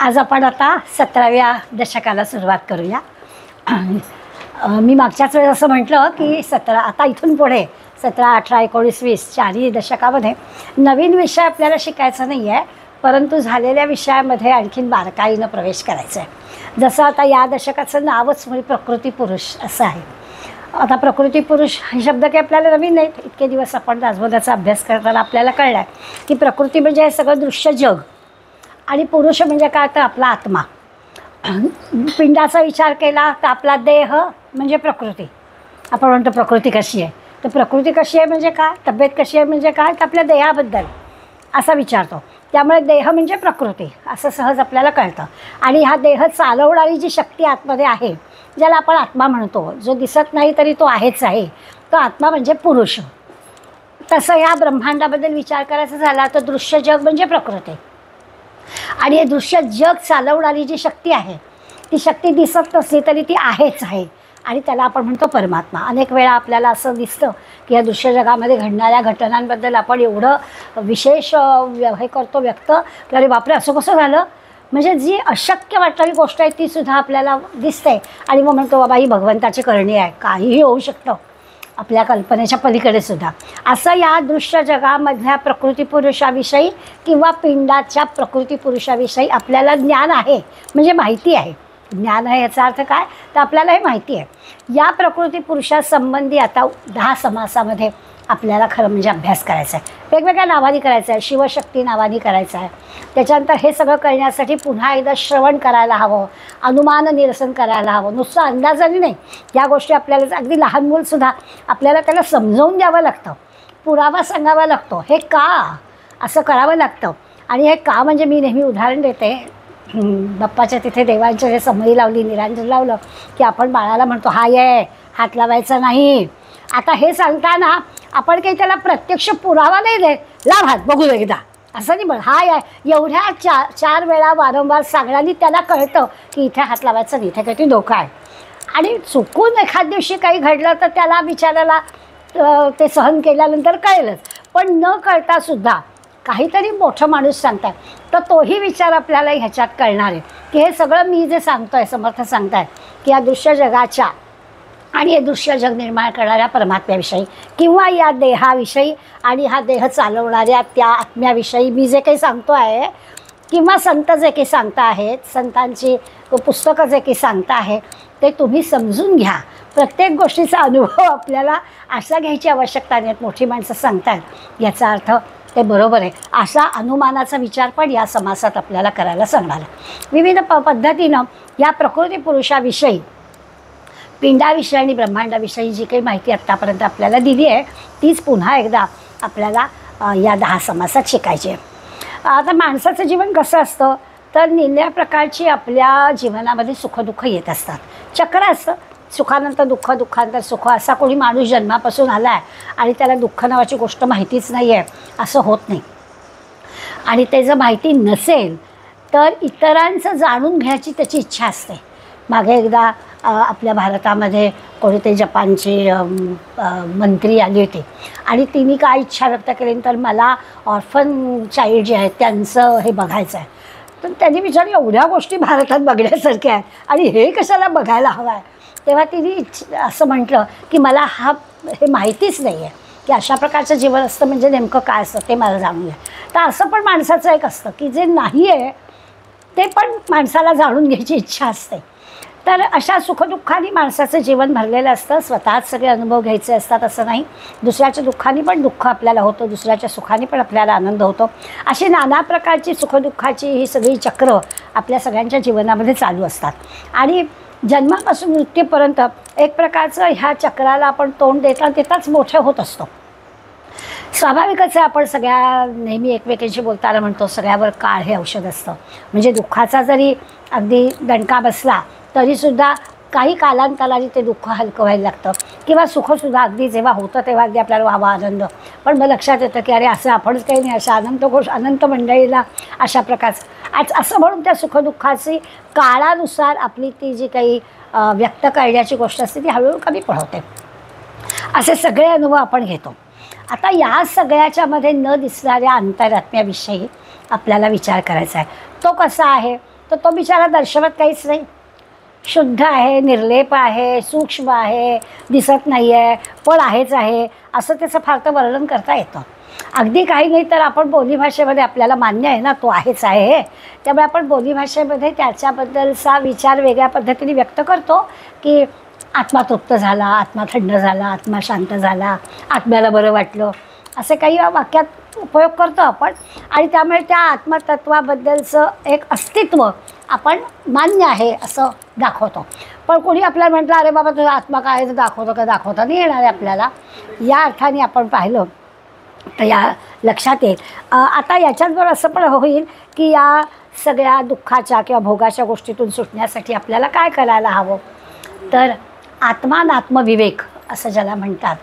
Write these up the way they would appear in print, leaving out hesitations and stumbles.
आज आपण आता 17व्या दशकाला सुरुवात करूया. मी मागच्याच वेळेस असं म्हटलं की आता इथून पुढे 17, 18, 19, 20 चारही दशकामध्ये नवीन विषय आपल्याला शिकायचा नाही आहे, परंतु झालेल्या विषयामध्ये आणखीन बारकाईनं प्रवेश करायचा आहे. जसं आता या दशकाचं नावच म्हणजे प्रकृती पुरुष असं आहे. आता प्रकृती पुरुष हे शब्द काही आपल्याला नवीन नाहीत. इतके दिवस आपण दासबोधाचा अभ्यास करताना आपल्याला कळलं आहे की प्रकृती म्हणजे हे सगळं दृश्य जग आणि पुरुष म्हणजे काय तर आपला आत्मा. पिंडाचा विचार केला तर आपला देह म्हणजे प्रकृती. आपण म्हणतो प्रकृती कशी आहे, तर प्रकृती कशी आहे म्हणजे काय, तब्येत कशी आहे म्हणजे काय, तर आपल्या देहाबद्दल असा विचारतो. त्यामुळे देह म्हणजे प्रकृती असं सहज आपल्याला कळतं. आणि हा देह चालवणारी जी शक्ती आतमध्ये आहे, ज्याला आपण आत्मा म्हणतो, जो दिसत नाही तरी तो आहेच आहे, तो आत्मा म्हणजे पुरुष. तसं या ब्रह्मांडाबद्दल विचार करायचा झाला तर दृश्य जग म्हणजे प्रकृती. आणि हे दृश्य जग चालवणारी जी शक्ती आहे, ती शक्ती दिसत नसली तरी ती आहेच आहे, आणि त्याला आपण म्हणतो परमात्मा. अनेक वेळा आपल्याला असं दिसतं की या दृश्य जगामध्ये घडणाऱ्या घटनांबद्दल आपण एवढं विशेष हे करतो व्यक्त, की अरे बापरे असं कसं झालं, म्हणजे जी अशक्य वाटणारी गोष्ट आहे तीसुद्धा आपल्याला दिसते. आणि मग म्हणतो बाबा ही भगवंताची करणी आहे, काहीही होऊ शकतं आपल्या कल्पनेच्या पलीकडे सुद्धा. असं या दृश्य जगामधल्या प्रकृती पुरुषाविषयी किंवा पिंडाच्या प्रकृती पुरुषाविषयी आपल्याला ज्ञान आहे, म्हणजे माहिती आहे. ज्ञान आहे याचा अर्थ काय, तर आपल्याला हे माहिती आहे. या प्रकृती पुरुषासंबंधी आता 10 समासामध्ये आपल्याला खरं म्हणजे अभ्यास करायचा आहे. वेगवेगळ्या नावानी करायचं आहे, शिवशक्ती नावानी करायचं आहे. त्याच्यानंतर हे सगळं करण्यासाठी पुन्हा एकदा श्रवण करायला हवं, अनुमान निरसन करायला हवं. नुसतं अंदाजाने नाही, या गोष्टी आपल्याला अगदी लहान मूलसुद्धा आपल्याला त्याला समजावून द्यावं लागतं, पुरावा सांगावा लागतो, हे का असं करावं लागतं. आणि हे का म्हणजे मी नेहमी उदाहरण देते. बाप्पाच्या तिथे देवांच्या जे समई लावली, निरांजन लावलं की आपण बाळाला म्हणतो हाय आहे, हात लावायचा नाही. आता हे सांगताना आपण काही त्याला प्रत्यक्ष पुरावा नाही दे, लाव हात बघू एकदा असं नाही म्हण, हाय आहे एवढ्या 4 वेळा वारंवार सांगण्याने त्याला कळतं की इथे हात लावायचं नाही, इथे काहीतरी धोका आहे. आणि चुकून एखाद दिवशी काही घडलं तर त्याला बिचाराला ते सहन केल्यानंतर कळेलच. पण न कळतासुद्धा काहीतरी मोठं माणूस सांगताय तर तोही विचार आपल्याला ह्याच्यात कळणार आहे की हे सगळं मी जे सांगतोय, समर्थ सांगताय की या दृश्य जगाच्या आणि हे दृश्य जग निर्माण करणाऱ्या परमात्म्याविषयी किंवा या देहाविषयी आणि हा देह चालवणाऱ्या त्या आत्म्याविषयी मी जे काही सांगतो आहे, किंवा संत जे काही सांगता आहेत, संतांची पुस्तकं जे काही सांगता आहे, ते तुम्ही समजून घ्या. प्रत्येक गोष्टीचा अनुभव आपल्याला असा घ्यायची आवश्यकता नाही. मोठी माणसं सांगतात याचा अर्थ ते बरोबर आहे असा अनुमानाचा विचार पण या समासात आपल्याला करायला सांगणार आहे. विविध पद्धतीनं या प्रकृती पुरुषाविषयी, पिंडाविषयी आणि ब्रह्मांडाविषयी जी काही माहिती आत्तापर्यंत आपल्याला दिली आहे तीच पुन्हा एकदा आपल्याला या 10 समासात शिकायची आहे. आता माणसाचं जीवन कसं असतं तर निरनिराळ्या प्रकारची आपल्या जीवनामध्ये सुखदुःख येत असतात. चक्र असतं, सुखानंतर दुःख, दुःखानंतर सुख. असा कोणी माणूस जन्मापासून आला आहे आणि त्याला दुःख नावाची गोष्ट माहितीच नाही आहे असं होत नाही. आणि ते जर माहिती नसेल तर इतरांचं जाणून घ्यायची त्याची इच्छा असते. मागे एकदा आपल्या भारतामध्ये कोणीतरी जपानची मंत्री आली होती आणि तिने काय इच्छा व्यक्त केली तर मला ऑर्फन चाइल्ड जे आहेत त्यांचं हे बघायचं आहे. तर त्यांनी विचारलं एवढ्या गोष्टी भारतात बघण्यासारख्या आहेत आणि हे कशाला बघायला हवं आहे. तेव्हा तिने असं म्हटलं की मला हे माहितीच नाही आहे की अशा प्रकारचं जीवन असतं म्हणजे नेमकं काय असतं ते मला जाणून घ्या. तर असं पण माणसाचं एक असतं की जे नाही आहे ते पण माणसाला जाणून घ्यायची इच्छा असते. तर अशा सुखदुःखाने माणसाचं जीवन भरलेलं असतं. स्वतःच सगळे अनुभव घ्यायचे असतात असं नाही, दुसऱ्याच्या दुःखाने पण दुःख आपल्याला होतं, दुसऱ्याच्या सुखाने पण आपल्याला आनंद होतो. अशी नाना प्रकारची सुखदुःखाची ही सगळी चक्र आपल्या सगळ्यांच्या जीवनामध्ये चालू असतात. आणि जन्मापासून मृत्यूपर्यंत एक प्रकारचं ह्या चक्राला आपण तोंड देता देताच मोठे होत असतो. स्वाभाविकच आहे, आपण सगळ्या नेहमी एकमेकांशी बोलताना म्हणतो सगळ्यावर काळ हे औषध असतं. म्हणजे दुःखाचा जरी अगदी दणका बसला तरीसुद्धा काही कालांतराने ते दुःख हलकं व्हायला लागतं, किंवा सुखसुद्धा अगदी जेव्हा होतं तेव्हा अगदी आपल्याला व्हावा आनंद. पण मग लक्षात येतं की अरे असं आपणच काही नाही, अशा अनंत मंडळीला अशा प्रकारचं आज असं म्हणून त्या सुखदुःखाची काळानुसार आपली ती जी काही व्यक्त करण्याची गोष्ट असते ती हळूहळू कमी पण होते. असे सगळे अनुभव आपण घेतो. आता या सगळ्याच्यामध्ये न दिसणाऱ्या अंतरात्म्याविषयी आपल्याला विचार करायचा आहे. तो कसा आहे तर तो बिचारा दर्शवत काहीच नाही, शुद्ध आहे, निर्लेप आहे, सूक्ष्म आहे, दिसत नाही आहे, पण आहेच आहे, असं त्याचं फार तर वर्णन करता येतं. अगदी काही नाही तर आपण बोलीभाषेमध्ये आपल्याला मान्य आहे ना तो आहेच आहे, त्यामुळे आपण बोलीभाषेमध्ये त्याच्याबद्दलचा विचार वेगळ्या पद्धतीने व्यक्त करतो की आत्मा तृप्त झाला, आत्मा थंड झाला, आत्मा शांत झाला, आत्म्याला बरं वाटलं, असे काही वाक्यात उपयोग करतो आपण. आणि त्यामुळे त्या आत्मतत्वाबद्दलचं एक अस्तित्व आपण मान्य आहे असं दाखवतो. पण कोणी आपल्याला म्हटलं अरे बाबा तुझा आत्मा काय आहे तर दाखवतो का, दाखवता नाही येणार आहे आपल्याला, या अर्थाने आपण पाहिलं तर या लक्षात येईल. आता याच्याचबरोबर असं पण होईल की या सगळ्या दुःखाच्या किंवा भोगाच्या गोष्टीतून सुटण्यासाठी आपल्याला काय करायला हवं, तर आत्मानात्मविवेक असं ज्याला म्हणतात,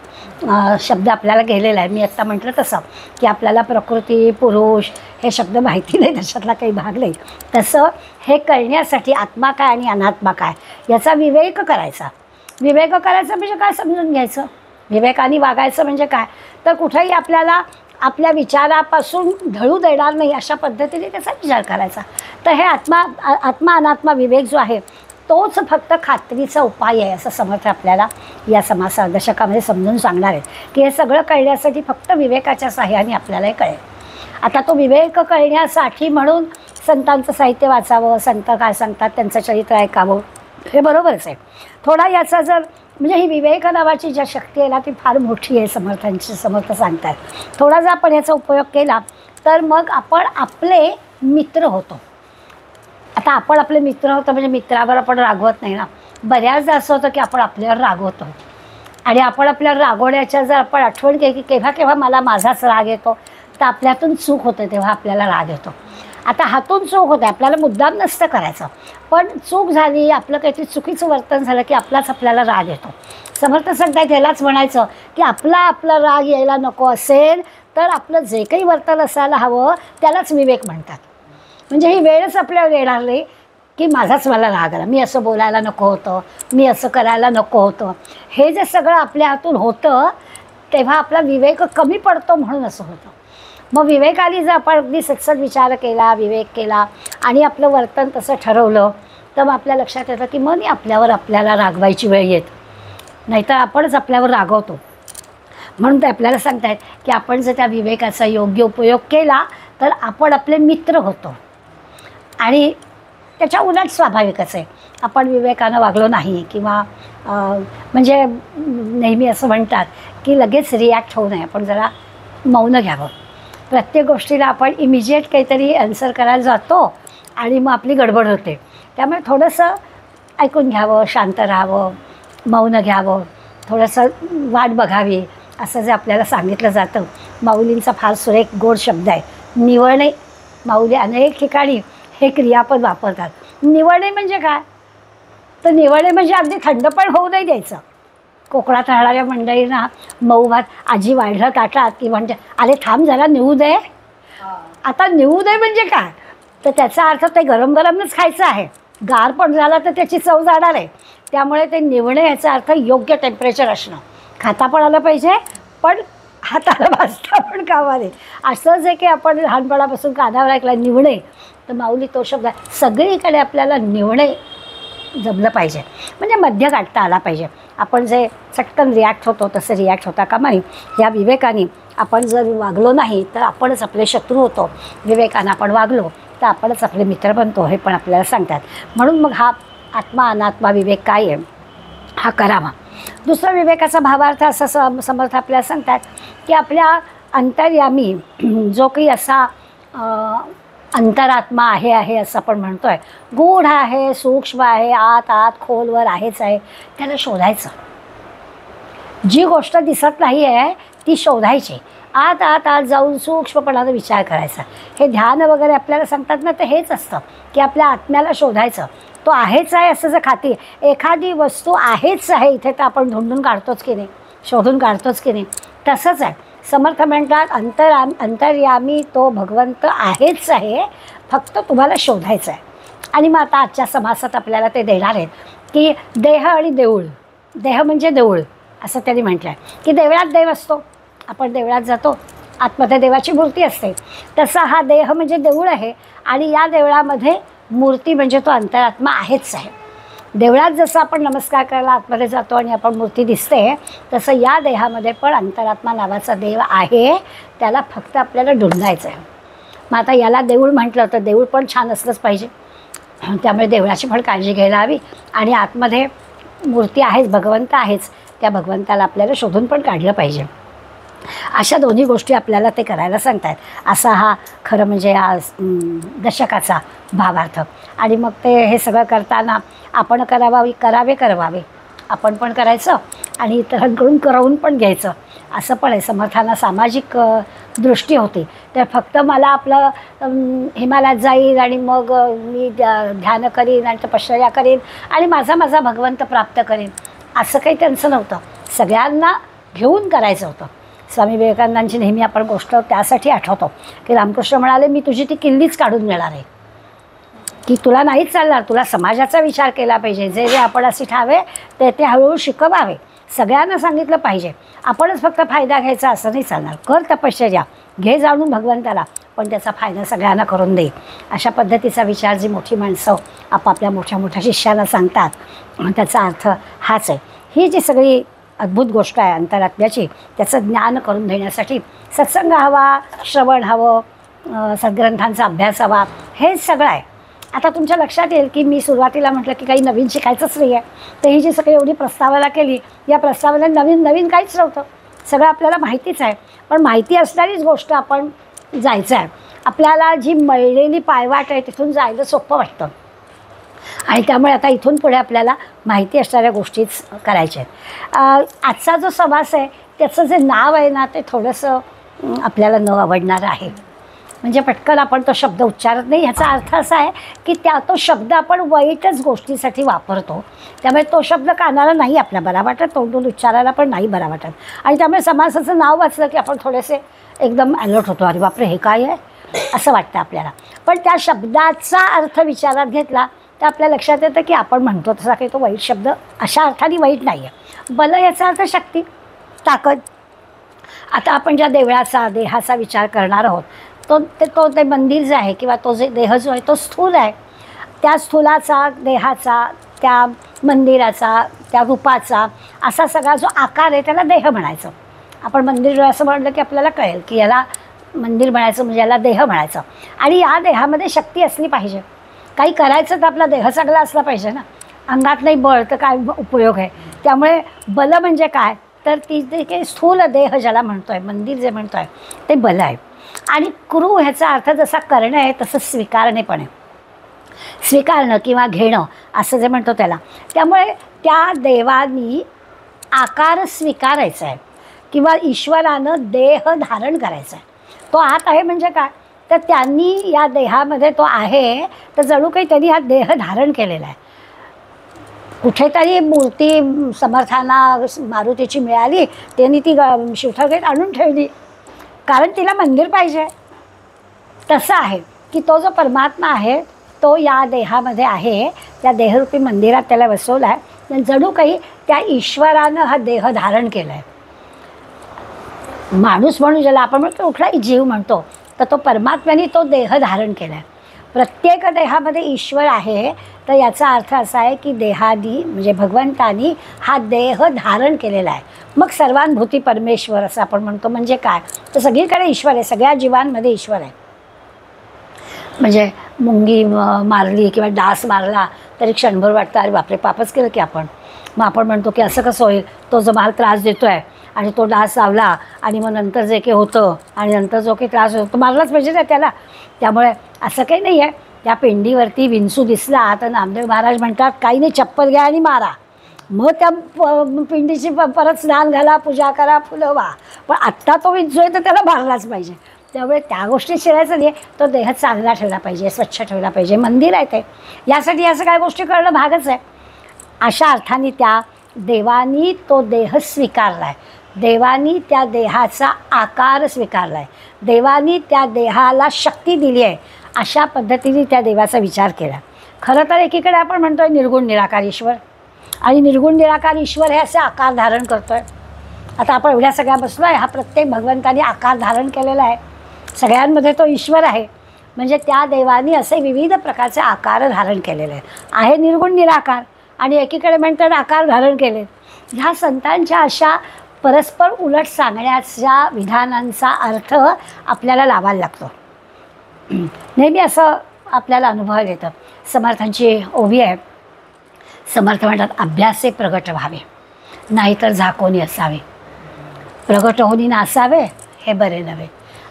शब्द आपल्याला गेलेला आहे. मी आत्ता म्हटलं तसं की आपल्याला प्रकृती, पुरुष हे शब्द माहिती नाही, त्याच्यातला काही भाग नाही. तसं हे कळण्यासाठी आत्मा काय आणि अनात्मा काय याचा विवेक करायचा. विवेक करायचा म्हणजे काय समजून घ्यायचं, विवेकाने वागायचं म्हणजे काय, तर कुठेही आपल्याला आपल्या विचारापासून ढळू देणार नाही अशा पद्धतीने त्याचा विचार करायचा. तर हे आत्मा अनात्मा विवेक जो आहे तोच फक्त खात्रीचा उपाय आहे असं समर्थ आपल्याला या समासा दशकामध्ये समजून सांगणार आहेत की हे सगळं कळण्यासाठी फक्त विवेकाच्या साह्याने आपल्याला हे कळेल. आता तो विवेक कळण्यासाठी म्हणून संतांचं साहित्य वाचावं, संत काय सांगतात त्यांचं चरित्र ऐकावं, हे बरोबरच आहे. थोडा याचा जर म्हणजे ही विवेक नावाची ज्या शक्ती आहे ना ती फार मोठी आहे, समर्थ सांगतात. थोडा जर आपण याचा उपयोग केला तर मग आपण आपले मित्र होतो. आता आपण आपले मित्र होतो म्हणजे मित्रावर आपण रागवत नाही ना. बऱ्याचदा असं होतं की आपण आपल्यावर रागवतो आणि आपण आपल्यावर रागवण्याच्या जर आपण आठवण केली की केव्हा केव्हा मला माझाच राग येतो, तर आपल्यातून चूक होते तेव्हा आपल्याला राग येतो. आता हातून चूक होते, आपल्याला मुद्दाम नसतं करायचं, पण चूक झाली, आपलं काहीतरी चुकीचं वर्तन झालं की आपल्याला राग येतो. समर्थ सांगतायत ह्यालाच म्हणायचं की आपला राग यायला नको असेल तर आपलं जे काही वर्तन असायला हवं त्यालाच विवेक म्हणतात. म्हणजे ही वेळच आपल्यावर येणार नाही की मला राग आला, मी असं बोलायला नको होतं, मी असं करायला नको होतं. हे जे सगळं आपल्या हातून होतं तेव्हा आपला विवेक कमी पडतो म्हणून असं होतं. मग विवेकाने जर आपण अगदी सत्सद विचार केला, विवेक केला आणि आपलं वर्तन तसं ठरवलं तर मग आपल्या लक्षात येतं की मग आपल्याला रागवायची वेळ येत, नाहीतर आपणच आपल्यावर रागवतो. म्हणून ते आपल्याला सांगतायत की आपण जर त्या विवेकाचा योग्य उपयोग केला तर आपण आपले मित्र होतो. आणि त्याच्या उलट स्वाभाविकच आहे, आपण विवेकानं वागलो नाही किंवा म्हणजे नेहमी असं म्हणतात की लगेच रिॲक्ट होऊ नये, आपण जरा मौन घ्यावं. प्रत्येक गोष्टीला आपण इमिजिएट काहीतरी आन्सर करायला जातो आणि मग आपली गडबड होते. त्यामुळे थोडंसं ऐकून घ्यावं, शांत राहावं, मौन घ्यावं, थोडंसं वाट बघावी असं जे आपल्याला सांगितलं जातं. माऊलींचा फार सुरेख गोड शब्द आहे, निवळणे. माऊली अनेक ठिकाणी हे क्रियापद वापरतात. निवळणे म्हणजे काय, तर निवळणे म्हणजे अगदी थंड पण होऊ नाही द्यायचं. कोकणात राहणाऱ्या मंडळींना मऊ भात आजी वाढलं ताटात की म्हणजे अरे थांब जरा निवू दे. आता निवू दे म्हणजे काय, तर त्याचा अर्थ ते गरम गरमच खायचं आहे, गार पण झाला तर त्याची चव जाणार आहे. त्यामुळे ते निवणे याचा अर्थ योग्य टेम्परेचर असणं, खाता पण आलं पाहिजे पण हाताला भाजता पण कामा नये. असं जे की आपण लहानपणापासून कानावर ऐकला निवणे, तर माऊली तो शब्द सगळीकडे आपल्याला निवणे जमलं पाहिजे, म्हणजे मध्य गाठता आला पाहिजे. आपण जे चटकन रिॲक्ट होतो तसं रिॲक्ट होता कामा नये. या विवेकाने आपण जर वागलो नाही तर आपणच आपले शत्रू होतो, विवेकानं आपण वागलो तर आपणच आपले मित्र बनतो, हे पण आपल्याला सांगतात. म्हणून मग हा आत्मा अनात्मा विवेक काय आहे हा करावा. दुसरा विवेकाचा भावार्थ असा समर्थ आपल्याला सांगतात की आपल्या अंतर्यामी जो काही असा अंतरात्मा आहे असं आपण म्हणतो आहे, गूढ आहे, सूक्ष्म आहे, आत खोलवर आहेच आहे, त्याला शोधायचं. जी गोष्ट दिसत नाही आहे ती शोधायची, आत जाऊन सूक्ष्मपणाचा विचार करायचा. हे ध्यान वगैरे आपल्याला सांगतात ना, तर हेच असतं की आपल्या आत्म्याला शोधायचं. तो आहेच आहे असं जर खाती एखादी वस्तू आहेच आहे इथे तर आपण ढूंढून काढतोच की नाही, शोधून काढतोच की नाही, तसंच आहे. समर्थ म्हणतात अंतर्यामी तो भगवंत आहेच आहे, फक्त तुम्हाला शोधायचं आहे. आणि मग आता आजच्या समासात आपल्याला ते देणार आहेत की देह आणि देऊळ. देह म्हणजे देऊळ असं त्यांनी म्हटलं आहे की देवळात देव असतो, आपण देवळात जातो, आतमध्ये देवाची मूर्ती असते, तसा हा देह म्हणजे देऊळ आहे. आणि या देवळामध्ये मूर्ती म्हणजे तो अंतरात्मा आहेच आहे. देवळात जसं आपण नमस्कार करायला आतमध्ये जातो आणि आपण मूर्ती दिसते, तसं या देहामध्ये पण अंतरात्मा नावाचा देव आहे. त्याला फक्त आपल्याला ढूंढायचं आहे. मग आता याला देऊळ म्हटलं तर देऊळ पण छान असलंच पाहिजे. त्यामुळे देवळाची पण काळजी घ्यायला हवी. आणि आतमध्ये मूर्ती आहेच, भगवंत आहेच, त्या भगवंताला आपल्याला शोधून पण काढलं पाहिजे. अशा दोन्ही गोष्टी आपल्याला ते करायला सांगतात. असा हा खरं म्हणजे हा दशकाचा भावार्थ. आणि मग ते हे सगळं करताना आपण करवावे आपण पण करायचं आणि इतरांकडून करवून पण घ्यायचं, असं पण आहे. समर्थांना सामाजिक दृष्टी होती. तर फक्त मला आपलं हिमालयात जाईल आणि मग मी ध्यान करीन आणि तपश्चर्या करीन आणि माझा भगवंत प्राप्त करीन, असं काही त्यांचं नव्हतं. सगळ्यांना घेऊन करायचं होतं. स्वामी विवेकानंदांची नेहमी आपण गोष्ट त्यासाठी आठवतो की रामकृष्ण म्हणाले, मी तुझी ती किल्लीच काढून देणार आहे, की तुला नाहीच चालणार, तुला समाजाचा विचार केला पाहिजे. जे जे आपण असे ठावे ते हळूहळू शिकवावे, सगळ्यांना सांगितलं पाहिजे. आपणच फक्त फायदा घ्यायचा असं नाही चालणार. कर तपश्चर्या, घे जाणून भगवंताला, पण त्याचा फायदा सगळ्यांना करून दे. अशा पद्धतीचा विचार जी मोठी माणसं आपापल्या मोठ्या मोठ्या शिष्याला सांगतात, त्याचा अर्थ हाच आहे. ही जी सगळी अद्भुत गोष्ट आहे अंतरात्म्याची, त्याचं ज्ञान करून देण्यासाठी सत्संग हवा, श्रवण हवं, सद्ग्रंथांचा अभ्यास हवा, हेच सगळं आहे. आता तुमच्या लक्षात येईल की मी सुरुवातीला म्हटलं की काही नवीन शिकायचंच नाही आहे. तर ही जी सगळी एवढी प्रस्तावना केली, या प्रस्तावनेत नवीन काहीच नव्हतं. सगळं आपल्याला माहितीच आहे. पण माहिती असणारीच गोष्ट आपण जायचं आहे. आपल्याला जी मळलेली पायवाट आहे तिथून जायला सोपं वाटतं. आणि त्यामुळे आता इथून पुढे आपल्याला माहिती असणाऱ्या गोष्टीच करायच्या आहेत. आजचा जो समास आहे त्याचं जे नाव आहे ना, ते थोडंसं आपल्याला न आवडणारं आहे. म्हणजे पटकन आपण तो शब्द उच्चारत नाही. ह्याचा अर्थ असा आहे की तो शब्द आपण वाईटच गोष्टीसाठी वापरतो. त्यामुळे तो शब्द कानाला नाही आपल्या बरा वाटत, तोंडून उच्चारायला पण नाही बरा वाटत. आणि त्यामुळे समासाचं नाव वाचलं की आपण थोडेसे एकदम अलर्ट होतो. अरे बापरे, हे काय आहे असं वाटतं आपल्याला. पण त्या शब्दाचा अर्थ विचारात घेतला तर आपल्या लक्षात येतं की आपण म्हणतो तसा काही तो वाईट शब्द अशा अर्थाने वाईट नाही आहे. बल याचा अर्थ शक्ती, ताकद. आता आपण ज्या देहाचा विचार करणार आहोत, ते मंदिर जे आहे किंवा तो जे देह जो आहे तो स्थूल आहे. त्या स्थूलाचा, देहाचा, त्या मंदिराचा, त्या रूपाचा असा सगळा जो आकार आहे त्याला देह म्हणायचं. आपण मंदिर असं म्हणलं की आपल्याला कळेल की याला मंदिर म्हणायचं म्हणजे याला देह म्हणायचं. आणि या देहामध्ये शक्ती असली पाहिजे. काही करायचं तर आपला देह चांगला असला पाहिजे ना. अंगात नाही बळ तर काय उपयोग आहे. त्यामुळे बल म्हणजे काय तर ती काही स्थूल देह ज्याला म्हणतो आहे, मंदिर जे म्हणतो आहे ते बल आहे. आणि कुरु ह्याचा अर्थ जसा करणं आहे तसं स्वीकारणे पण आहे. स्वीकारणं किंवा घेणं असं जे म्हणतो त्याला. त्यामुळे त्या देवानी आकार स्वीकारायचा आहे किंवा ईश्वरानं देह धारण करायचा आहे. तो आत आहे म्हणजे काय तर त्यांनी या देहामध्ये तो आहे तर जणू काही त्यांनी हा देह धारण केलेला आहे. कुठेतरी मूर्ती समर्थांना मारुतीची मिळाली, त्यांनी ती शिवथळगेत आणून ठेवली कारण तिला मंदिर पाहिजे. तसं आहे की तो जो परमात्मा आहे तो या देहामध्ये आहे. त्या देहरूपी मंदिरात त्याला बसवला आहे. जणू काही त्या ईश्वरानं हा देह धारण केला आहे. माणूस म्हणून ज्याला आपण म्हणतो कुठलाही जीव म्हणतो तर तो परमात्म्याने तो देह धारण केला आहे. प्रत्येक देहामध्ये ईश्वर आहे. तर याचा अर्थ असा आहे की देहादी म्हणजे भगवंतानी हा देह धारण केलेला आहे. मग सर्वानुभूती परमेश्वर असं आपण म्हणतो. म्हणजे काय तर सगळीकडे ईश्वर आहे, सगळ्या जीवांमध्ये ईश्वर आहे. म्हणजे मुंगी मारली किंवा डास मारला तरी क्षणभर वाटतं अरे बापरे पापच केलं की आपण. मग आपण म्हणतो की असं कसं होईल, तो जो मला त्रास देतो आहे आणि तो डास चावला आणि मग नंतर जे काही होतं आणि नंतर जो काही त्रास होतो तो मारलाच पाहिजे ना त्याला. त्यामुळे असं काही नाही आहे. त्या पिंडीवरती विंचू दिसला तर नामदेव महाराज म्हणतात काही नाही, चप्पल घ्या आणि मारा. मग त्या पिंडीची परत स्नान घाला, पूजा करा, फुलं वा. पण आत्ता तो विंचू आहे तर त्याला मारलाच पाहिजे. त्यामुळे त्या गोष्टी शिरायचं नाही. तो देह चांगला ठेवला पाहिजे, स्वच्छ ठेवला पाहिजे. मंदिर आहे ते, यासाठी या सगळ्या गोष्टी करणं भागच आहे. अशा अर्थाने त्या देवानी तो देह स्वीकारला आहे. देवानी त्या देहाचा आकार स्वीकारला आहे. देवानी त्या देहाला शक्ती दिली आहे. अशा पद्धतीने त्या देवाचा विचार केला. खरं तर एकीकडे आपण म्हणतो आहे निर्गुण निराकार ईश्वर, आणि निर्गुण निराकार ईश्वर हे असे आकार धारण करतो आहे. आता आपण एवढ्या सगळ्या बसलो आहे, हा प्रत्येक भगवंताने आकार धारण केलेला आहे. सगळ्यांमध्ये तो ईश्वर आहे. म्हणजे त्या देवानी असे विविध प्रकारचे आकार धारण केलेले आहेत. आहे निर्गुण निराकार आणि एकीकडे म्हणतात आकार धारण केले. ह्या संतांच्या अशा परस्पर उलट सांगण्याच्या विधानांचा अर्थ आपल्याला लावायला लागतो. नेहमी असं आपल्याला अनुभवायला येतं. समर्थांची ओवी आहे. समर्थ म्हणतात, अभ्यासे प्रगट व्हावे, नाहीतर झाकोनी असावे. प्रगट होनी नासावे हे बरे नव्हे.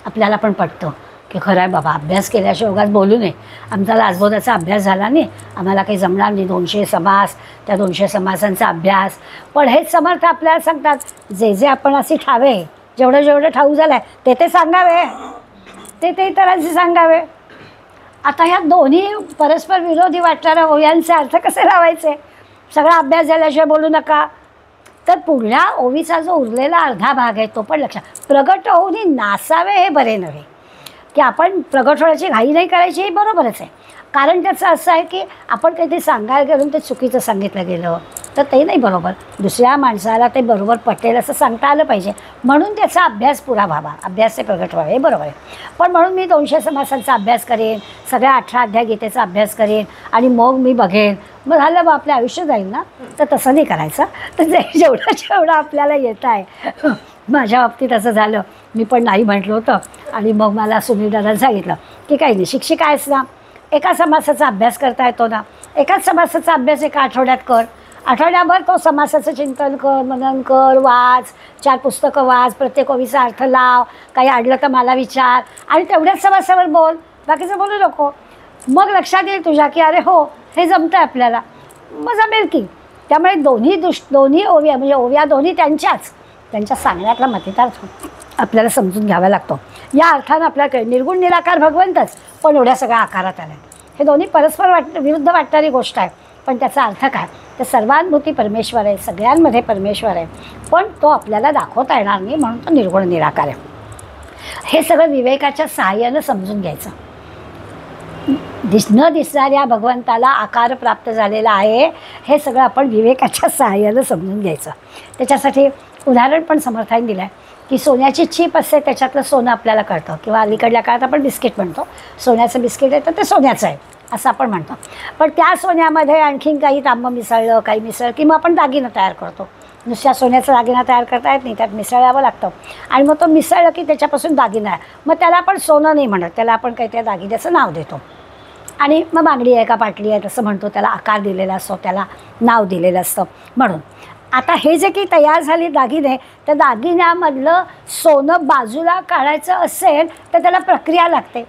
आपल्याला पण पटतं की खरं आहे बाबा, अभ्यास केल्याशिवाय उगाच बोलू नये. आमचा लाजबोधाचा अभ्यास झाला नाही, आम्हाला काही जमणार नाही. 200 समास, त्या 200 समासांचा अभ्यास. पण हेच समर्थ आपल्याला सांगतात, जे जे आपण असे ठावे, जेवढं जेवढं ठाऊ झालं आहे ते सांगावे, ते इतरांचे सांगावे. आता ह्या दोन्ही परस्पर विरोधी वाटणाऱ्या ओव्यांचे अर्थ कसे लावायचे? सगळा अभ्यास झाल्याशिवाय बोलू नका. तर पुढल्या ओवीचा जो उरलेला अर्धा भाग आहे तो पण लक्षात. प्रगट होऊन नासावे हे बरे नव्हे. की आपण प्रगट होण्याची घाई नाही करायची, हे बरोबरच आहे. कारण त्याचं असं आहे की आपण काहीतरी सांगायला गेलो ते चुकीचं सांगितलं गेलं तर ते नाही बरोबर. दुसऱ्या माणसाला ते बरोबर पटेल असं सांगता आलं पाहिजे. म्हणून त्याचा अभ्यास पुरा व्हावा, अभ्यास ते प्रगट व्हावे, हे बरोबर आहे. पण म्हणून मी 200 समासांचा अभ्यास करेन, सगळ्या 18 अध्याय गीतेचा अभ्यास करेन आणि मग मी बघेन, मग झालं मग आपलं आयुष्य जाईल ना. तर तसं नाही करायचं. तर जेवढं आपल्याला येत आहे. माझ्या बाबतीत असं झालं. मी पण नाही म्हटलं होतं आणि मग मला सुनील दादांनी सांगितलं की काही नाही, शिक्षिका आहेस ना, एका समासाचा अभ्यास करता येतो ना, एकाच समासाचा अभ्यास एका आठवड्यात कर. आठवड्याभर तो समासाचं चिंतन कर, मनन कर, वाच, 4 पुस्तकं वाच, प्रत्येक ओवीचा अर्थ लाव, काही अडलं तर मला विचार आणि तेवढ्याच समासावर बोल, बाकीचं बोलू नको. मग लक्षात येईल तुझ्या की अरे हो, हे जमतं आहे आपल्याला, मग जमेल की. त्यामुळे दोन्ही ओव्या म्हणजे ओव्या दोन्ही त्यांच्या सांगण्यातला मतितार्थ आपल्याला समजून घ्यावा लागतो. या अर्थानं आपल्याला निर्गुण निराकार भगवंतच, पण एवढ्या सगळ्या आकारात आल्या. हे दोन्ही परस्पर विरुद्ध वाटणारी गोष्ट आहे. पण त्याचा अर्थ काय? तर सर्वानुभूती परमेश्वर आहे, सगळ्यांमध्ये परमेश्वर आहे, पण तो आपल्याला दाखवता येणार नाही, म्हणून तो निर्गुण निराकार आहे. हे सगळं विवेकाच्या सहाय्यानं समजून घ्यायचं. न दिसणाऱ्या भगवंताला आकार प्राप्त झालेला आहे, हे सगळं आपण विवेकाच्या सहाय्यानं समजून घ्यायचं. त्याच्यासाठी उदाहरण पण समर्थाने दिलं आहे की सोन्याची चीप असते, त्याच्यातलं सोनं आपल्याला कळतं. किंवा अलीकडल्या काळात आपण बिस्किट म्हणतो, सोन्याचं बिस्किट आहे तर ते सोन्याचं आहे असं आपण म्हणतो. पण त्या सोन्यामध्ये आणखीन काही तांबं मिसळलं, काही मिसळलं की मग आपण दागिनं तयार करतो. नुसत्या सोन्याचा दागिना तयार करता येत नाही, त्यात मिसळावं लागतं आणि मग तो मिसळलं की त्याच्यापासून दागिना आहे. मग त्याला आपण सोनं नाही म्हणत, त्याला आपण काही त्या दागिन्याचं नाव देतो आणि मग बांगडी आहे का पाटली आहे तसं म्हणतो. त्याला आकार दिलेला असतो, त्याला नाव दिलेलं असतं. म्हणून आता हे जे काही तयार झाले दागिने, त्या दागिन्यामधलं सोनं बाजूला काढायचं असेल तर त्याला प्रक्रिया लागते.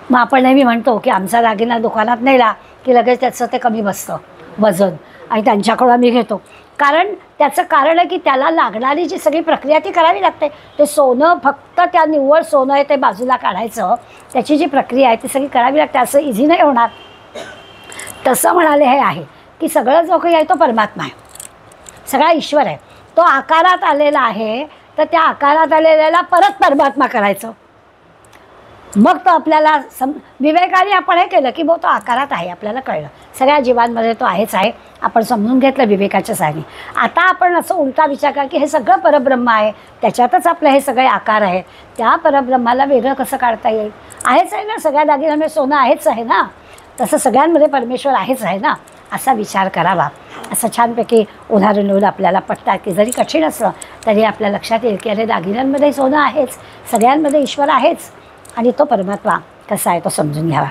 मग आपण नेहमी म्हणतो की आमचा दागिना दुकानात नेला की लगेच त्याचं ते कमी बसतं वजन आणि त्यांच्याकडून आम्ही घेतो. कारण त्याचं कारण आहे की त्याला लागणारी जी सगळी प्रक्रिया ती करावी लागते. ते सोनं फक्त त्या निव्वळ सोनं आहे ते बाजूला काढायचं, त्याची जी प्रक्रिया आहे ती सगळी करावी लागते. असं इझी नाही होणार. तसं म्हणाले हे आहे की सगळं जो काही आहे तो परमात्मा आहे, सगळा ईश्वर आहे. तो आकारात आलेला आहे, तर त्या आकारात आलेल्याला परत परमात्मा करायचं. मग तो आपल्याला विवेकाने आपण हे केलं की तो आकारात आहे, आपल्याला कळलं सगळ्या जीवांमध्ये तो आहेच आहे, आपण समजून घेतलं विवेकाच्या साहाय्याने. आता आपण असं उलटा विचार करा की हे सगळं परब्रह्म आहे, त्याच्यातच आपले हे सगळे आकार आहे. त्या परब्रह्माला वेगळं कसं काढता येईल? आहेच आहे ना, सगळ्या दागिन्यांमध्ये सोनं आहेच आहे ना, तसं सगळ्यांमध्ये परमेश्वर आहेच आहे ना, असा विचार करावा. असं छानपैकी उदाहरण देऊन आपल्याला पटतात की जरी कठीण असलं तरी आपल्या लक्षात येईल की अरे दागिन्यांमध्ये सोनं आहेच, सगळ्यांमध्ये ईश्वर आहेच आणि तो परमात्मा कसा आहे तो समजून घ्यावा.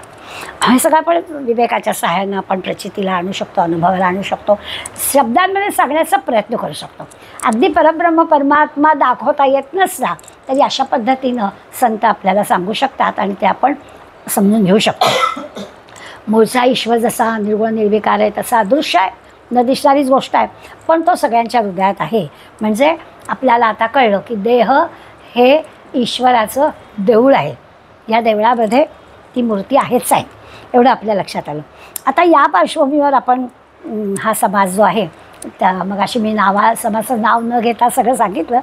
हे सगळं आपण विवेकाच्या सहाय्यानं आपण प्रचितीला आणू शकतो, अनुभवाला आणू शकतो, शब्दांमध्ये सांगण्याचा प्रयत्न करू शकतो. अगदी परब्रह्म परमात्मा दाखवता येत नसला तरी अशा पद्धतीनं संत आपल्याला सांगू शकतात आणि ते आपण समजून घेऊ शकतो. मूळचा ईश्वर जसा निर्गुण निर्विकार आहे तसा अदृश्य आहे, न दिसणारीच गोष्ट आहे, पण तो सगळ्यांच्या हृदयात आहे. म्हणजे आपल्याला आता कळलं की देह हे ईश्वराचं देऊळ आहे, या देवळामध्ये ती मूर्ती आहेच आहे, एवढं आपल्या लक्षात आलं. आता या पार्श्वभूमीवर आपण हा समाज जो आहे त्या मग अशी मी समाजाचं नाव न घेता सगळं सांगितलं,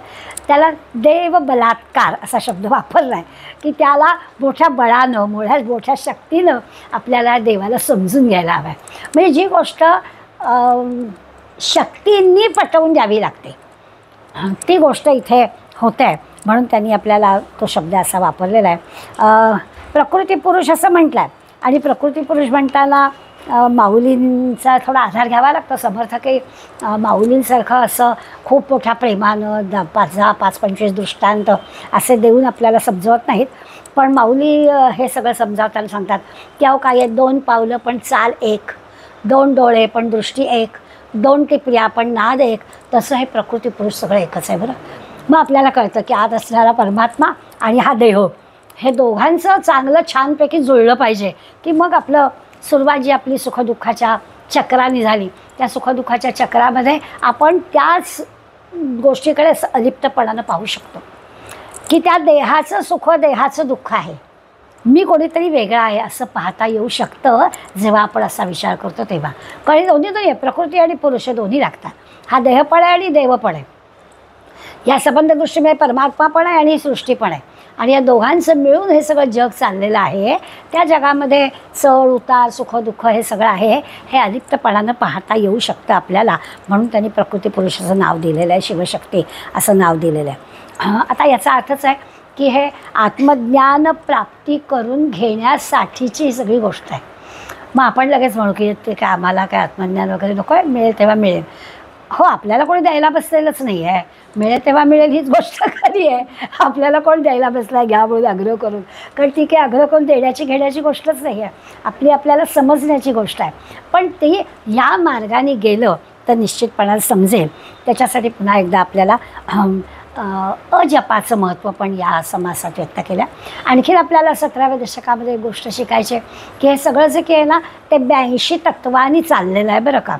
त्याला देव बलात्कार असा शब्द वापरला आहे की त्याला मोठ्या बळानं मोठ्या शक्तीनं आपल्याला देवाला समजून घ्यायला हवं आहे. म्हणजे जी गोष्ट शक्तींनी पटवून द्यावी लागते ती गोष्ट इथे होते आहे. म्हणून त्यांनी आपल्याला तो शब्द असा वापरलेला आहे. प्रकृती पुरुष असं म्हटलं आहे आणि प्रकृती पुरुष म्हणताना माऊलींचा थोडा आधार घ्यावा लागतो. समर्थकही माऊलींसारखं असं खूप मोठ्या प्रेमानं 5-25 दृष्टांत असे देऊन आपल्याला समजवत नाहीत. पण माऊली हे सगळं समजावताना सांगतात की अहो काय 2 पावलं पण चाल एक, 2 डोळे पण दृष्टी एक, 2 टिपऱ्या पण नाद एक. तसं हे प्रकृती पुरुष सगळं एकच आहे बरं. मग आपल्याला कळतं की आत असणारा परमात्मा आणि हा देह हे दोघांचं चांगलं छानपैकी जुळलं पाहिजे की मग आपलं सुरुवात जी आपली सुखदुःखाच्या चक्राने झाली त्या सुखदुःखाच्या चक्रामध्ये आपण त्याच गोष्टीकडे अलिप्तपणानं पाहू शकतो की त्या देहाचं सुख देहाचं दुःख आहे, मी कोणीतरी वेगळा आहे असं पाहता येऊ शकतं. जेव्हा आपण असा विचार करतो तेव्हा कळी दोन्ही आहे, प्रकृती आणि पुरुष दोन्ही लागतात. हा देह पण आहे आणि देव पण आहे. या संबंध दृष्टीमध्ये परमात्मा पण आहे आणि सृष्टी पण आहे आणि या दोघांचं मिळून हे सगळं जग चाललेलं आहे. त्या जगामध्ये चढ उतार सुख दुःख हे सगळं आहे, हे अलिप्तपणानं पाहता येऊ शकतं आपल्याला. म्हणून त्यांनी प्रकृती पुरुषाचं नाव दिलेलं आहे, शिवशक्ती असं नाव दिलेलं आहे. आता याचा अर्थच आहे की हे आत्मज्ञान प्राप्ती करून घेण्यासाठीची ही सगळी गोष्ट आहे. मग आपण लगेच म्हणू की ते काय आम्हाला काय आत्मज्ञान वगैरे नको आहे, मिळेल तेव्हा मिळेल. हो, आपल्याला कोणी द्यायला बसलेलंच नाही आहे. मिळेल तेव्हा मिळेल हीच गोष्ट खरी आहे. आपल्याला कोण द्यायला बसला आहे घ्या म्हणून आग्रह करून, कारण ठीक आहे आग्रह करून देण्याची घेण्याची गोष्टच नाही आहे, आपली आपल्याला समजण्याची गोष्ट आहे. पण ते या मार्गाने गेलं तर निश्चितपणाने समजेल. त्याच्यासाठी पुन्हा एकदा आपल्याला अजपाचं महत्त्व पण या समासात व्यक्त केलं. आणखीन आपल्याला 17व्या दशकामध्ये एक गोष्ट शिकायची आहे की हे सगळं जे की आहे ना ते 82 तत्वांनी चाललेलं आहे बरं का.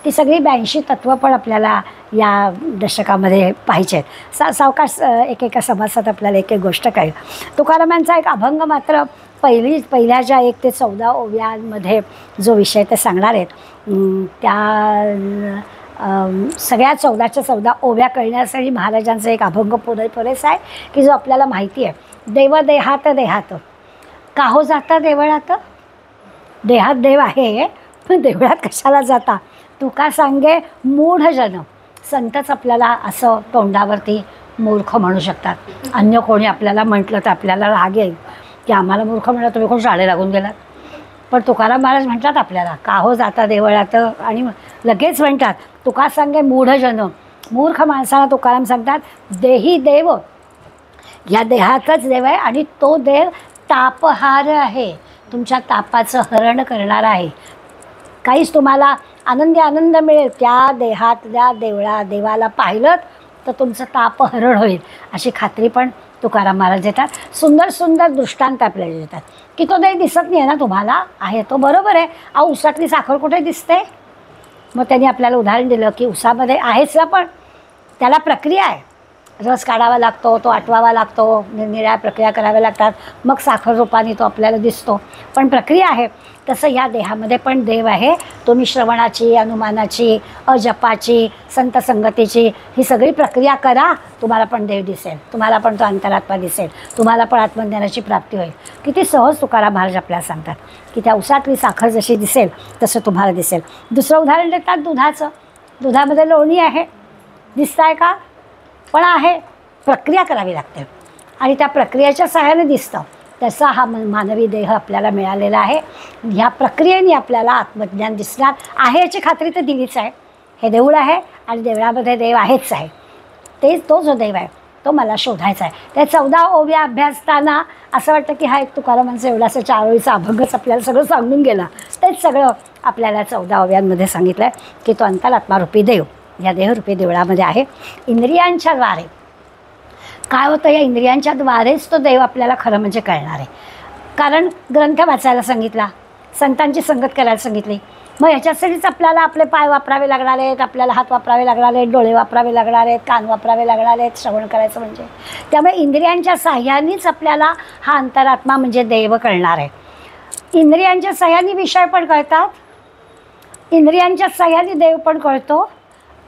ती सगळी 82 तत्त्वं पण आपल्याला या दशकामध्ये पाहिजे आहेत. सावकाश एकेका समासात आपल्याला एक एक गोष्ट कळेल. तुकारामांचा एक अभंग मात्र पहिल्या ज्या 1 ते 14 ओव्यांमध्ये जो विषय ते सांगणार आहेत त्या सगळ्या 14च्या 14 ओव्या कळण्यासाठी महाराजांचा एक अभंग पुरेसा आहे की जो आपल्याला माहिती आहे. देव देहात देहात काहो जाता देवळात. देहात देव आहे पण देवळात कशाला जाता. तुका सांगे मूढ जन. संतच आपल्याला असं तोंडावरती मूर्ख म्हणू शकतात. अन्य कोणी आपल्याला म्हटलं तर आपल्याला राग येईल की आम्हाला मूर्ख म्हणलं, तुम्ही कोण शाळे लागून गेलात. पण तुकाराम महाराज म्हणतात आपल्याला काहो जाता देवळात आणि लगेच म्हणतात तुका सांगे मूढ जन. मूर्ख माणसाला तुकाराम सांगतात देही देव, या देहातच देव आहे आणि तो देव तापहार आहे, तुमच्या तापाचं हरण करणारा आहे. काहीच तुम्हाला आनंद मिळेल त्या देहातल्या देवाला पाहिलं तर तुमचं तापहरण होईल अशी खात्री पण तुकाराम महाराज देतात. सुंदर सुंदर दृष्टांत आपल्याला देतात की तो देव दिसत नाही आहे ना तुम्हाला, आहे तो बरोबर आहे. अहो उसातली साखर कुठे दिसते. मग त्यांनी आपल्याला उदाहरण दिलं की उसामध्ये आहेच ना पण त्याला प्रक्रिया आहे. रस काढावा लागतो, तो आटवावा लागतो, निरनिराळ्या प्रक्रिया कराव्या लागतात, मग साखर रूपाने तो आपल्याला दिसतो. पण प्रक्रिया आहे. तसं ह्या देहामध्ये पण देव आहे. तुम्ही श्रवणाची, अनुमानाची, अजपाची, संत संगतीची ही सगळी प्रक्रिया करा, तुम्हाला पण देव दिसेल, तुम्हाला पण तो अंतरात्मा दिसेल, तुम्हाला पण आत्मज्ञानाची प्राप्ती होईल. किती सहज तुकाराम महाराज आपल्याला सांगतात की त्या उसातली साखर जशी दिसेल तसं तुम्हाला दिसेल. दुसरं उदाहरण देतात दुधाचं. दुधामध्ये लोणी आहे, दिसत आहे का, पण आहे, प्रक्रिया करावी लागते आणि त्या प्रक्रियेच्या सहाय्याने दिसतं. तसा हा मानवी देह आपल्याला मिळालेला आहे. ह्या प्रक्रियेने आपल्याला आत्मज्ञान दिसणार आहे याची खात्री तर दिलीच आहे. हे देऊळ आहे आणि देवळामध्ये देव आहेच आहे. तो जो देव आहे तो मला शोधायचा आहे. त्या 14 ओव्या अभ्यासताना असं वाटतं की हा एक तुकारामांचा एवढासा 4 ओळीचा अभंगच आपल्याला सगळं सांगून गेला. तेच सगळं आपल्याला 14 ओव्यांमध्ये सांगितलं आहे की तो अंतरात्मारूपी देव या देहरूपी देवळामध्ये आहे. इंद्रियांच्या द्वारे काय होतं, या इंद्रियांच्या द्वारेच तो देव आपल्याला खरं म्हणजे कळणार आहे. कारण ग्रंथ वाचायला सांगितला, संतांची संगत करायला सांगितली, मग ह्याच्यासाठीच आपल्याला आपले पाय वापरावे लागणार आहेत, आपल्याला हात वापरावे लागणार आहेत, डोळे वापरावे लागणार आहेत, कान वापरावे लागणार आहेत श्रवण करायचं म्हणजे. त्यामुळे इंद्रियांच्या साह्यानेच आपल्याला हा अंतरात्मा म्हणजे देव कळणार आहे. इंद्रियांच्या साह्याने विषय पण कळतात, इंद्रियांच्या साह्याने देव पण कळतो.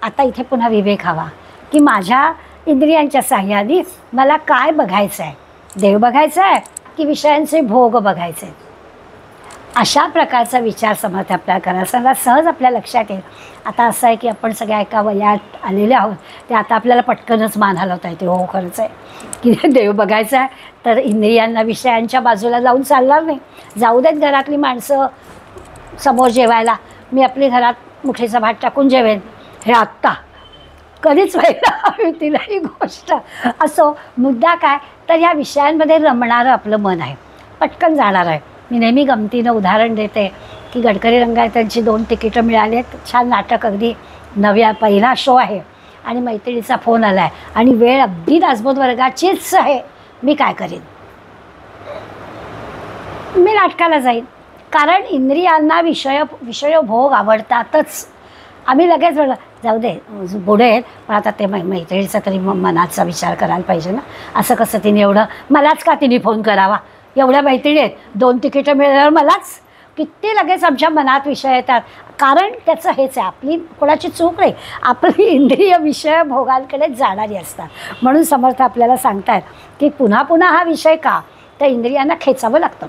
आता इथे पुन्हा विवेक हवा की माझ्या इंद्रियांच्या साह्याने मला काय बघायचं आहे, देव बघायचं आहे की विषयांचे भोग बघायचे आहेत. अशा प्रकारचा विचार समर्थ आपल्याला करायला सहज आपल्या लक्षात येईल. आता असं आहे की आपण सगळ्या एका वयात आलेले आहोत, ते आता आपल्याला पटकनच मान हलवता येते. हो खरंच आहे की देव बघायचा आहे तर इंद्रियांना विषयांच्या बाजूला जाऊन चालणार नाही. जाऊ देत घरातली माणसं समोर जेवायला, मी आपली घरात मुठीचा भात टाकून जेवेन, हे आत्ता कधीच व्हायला हवी तिला ही गोष्ट. असो, मुद्दा काय तर ह्या विषयांमध्ये रमणारं आपलं मन आहे, पटकन जाणार आहे. मी नेहमी गमतीनं उदाहरण देते की गडकरी रंगायतांची 2 तिकीटं मिळाली आहेत, छान नाटक, अगदी नव्या पहिला शो आहे आणि मैत्रिणीचा फोन आला आहे आणि वेळ अगदी दासबोध वर्गाचीच आहे. मी काय करीन? मी नाटकाला जाईन, कारण इंद्रियांना विषयभोग आवडतातच. आम्ही लगेच म्हणलं जाऊ दे पुढे, पण आता ते मैत्रिणीचा तरी मनाचा विचार करायला पाहिजे ना. असं कसं तिने एवढं, मलाच का तिने फोन करावा, एवढ्या मैत्रिणी आहेत, 2 तिकीटं मिळाल्यावर मलाच, किती लगेच आमच्या मनात विषय येतात. कारण त्याचं हेच आहे, आपली कोणाची चूक नाही, आपली इंद्रिय विषय भोगांकडे जाणारी असतात. म्हणून समर्थ आपल्याला सांगतात की पुन्हा पुन्हा हा विषय का, तर इंद्रियांना खेचावं लागतं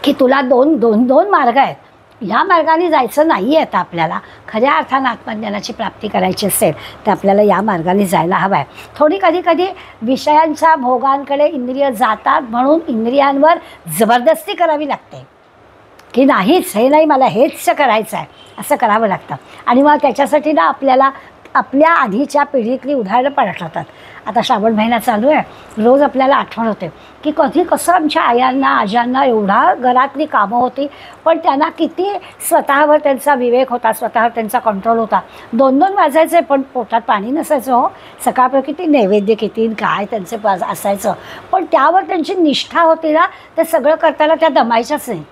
की तुला दोन मार्ग आहेत, ह्या मार्गाने जायचं नाही आहे. आता आपल्याला खऱ्या अर्थानं आत्मज्ञानाची प्राप्ती करायची असेल तर आपल्याला या मार्गाने जायला हवं आहे. थोडी कधी विषयांच्या भोगांकडे इंद्रिय जातात, म्हणून इंद्रियांवर जबरदस्ती करावी लागते की नाहीच, हे नाही, मला हेच करायचं आहे, असं करावं लागतं. आणि मग त्याच्यासाठी ना आपल्याला आपल्या आधीच्या पिढीतली उदाहरणं पण आठवतात. आता श्रावण महिना चालू आहे, रोज आपल्याला आठवण होते की कधी कसं आमच्या आयांना आज्यांना एवढा घरातली कामं होती, पण त्यांना किती स्वतःवर त्यांचा विवेक होता, स्वतःवर त्यांचा कंट्रोल होता. 2-2 वाजायचे पण पोटात पाणी नसायचं. हो, सकाळपर्यंत किती नैवेद्य, किती काय त्यांचे असायचं, पण त्यावर त्यांची निष्ठा होती ना, ते सगळं करताना त्या दमायच्याच नाही.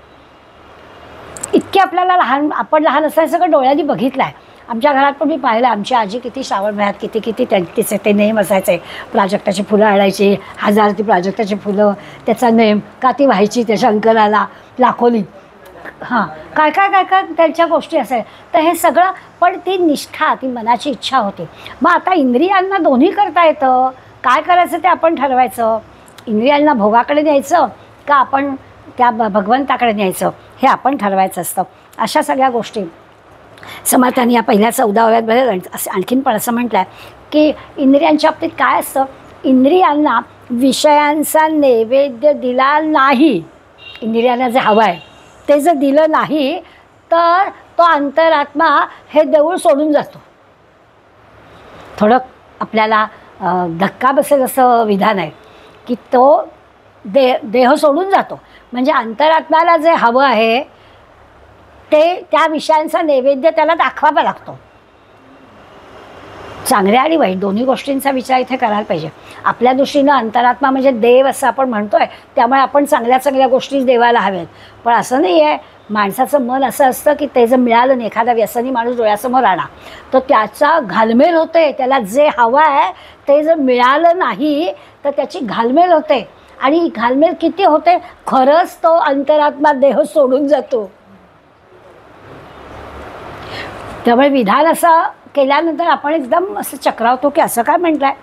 इतके आपल्याला आपण लहान असताना सगळं डोळ्यांनी बघितलं आहे. आमच्या घरात पण मी पाहिलं, आमची आजी किती श्रावण महिन्यात किती तिचे ते नेम असायचे. प्राजक्ताची फुलं आणायची, 1000 ती प्राजक्ताची फुलं, त्याचा नेम का ती व्हायची त्या शंकराला लाखोनी, हां काय त्यांच्या गोष्टी असाय. तर हे सगळं, पण ती निष्ठा, ती मनाची इच्छा होती. मग आता इंद्रियांना दोन्ही करता येतं, काय करायचं ते आपण ठरवायचं. इंद्रियांना भोगाकडे न्यायचं का आपण त्या भगवंताकडे न्यायचं, हे आपण ठरवायचं असतं. अशा सगळ्या गोष्टी समर्थांनी या पहिल्या 14व्यामध्ये आणखीन पण असं म्हटलं आहे की इंद्रियांच्या बाबतीत काय असतं, इंद्रियांना विषयांचा नैवेद्य दिला नाही, इंद्रियांना जे हवं आहे ते जर दिलं नाही तर तो अंतरात्मा हे देऊळ सोडून जातो. थोडं आपल्याला धक्का बसेल असं विधान आहे की तो देह सोडून जातो. म्हणजे अंतरात्म्याला जे हवं आहे ते त्या विषयांचा नैवेद्य त्याला दाखवावा लागतो. चांगल्या आणि वाईट दोन्ही गोष्टींचा विचार इथे करायला पाहिजे. आपल्या दृष्टीनं अंतरात्मा म्हणजे देव असं आपण म्हणतोय, त्यामुळे आपण चांगल्या गोष्टी देवाला हव्यात. पण असं नाही आहे, माणसाचं मन असं असतं की ते जर मिळालं नाही, एखादा व्यसनी माणूस डोळ्यासमोर आणा तर त्याचा घालमेल होते. त्याला जे हवं आहे ते जर मिळालं नाही तर त्याची घालमेल होते. आणि घालमेल किती होते, खरंच तो अंतरात्मा देह सोडून जातो. त्यामुळे विधान असं केल्यानंतर आपण एकदम असं चक्रावतो की असं काय म्हटलं आहे.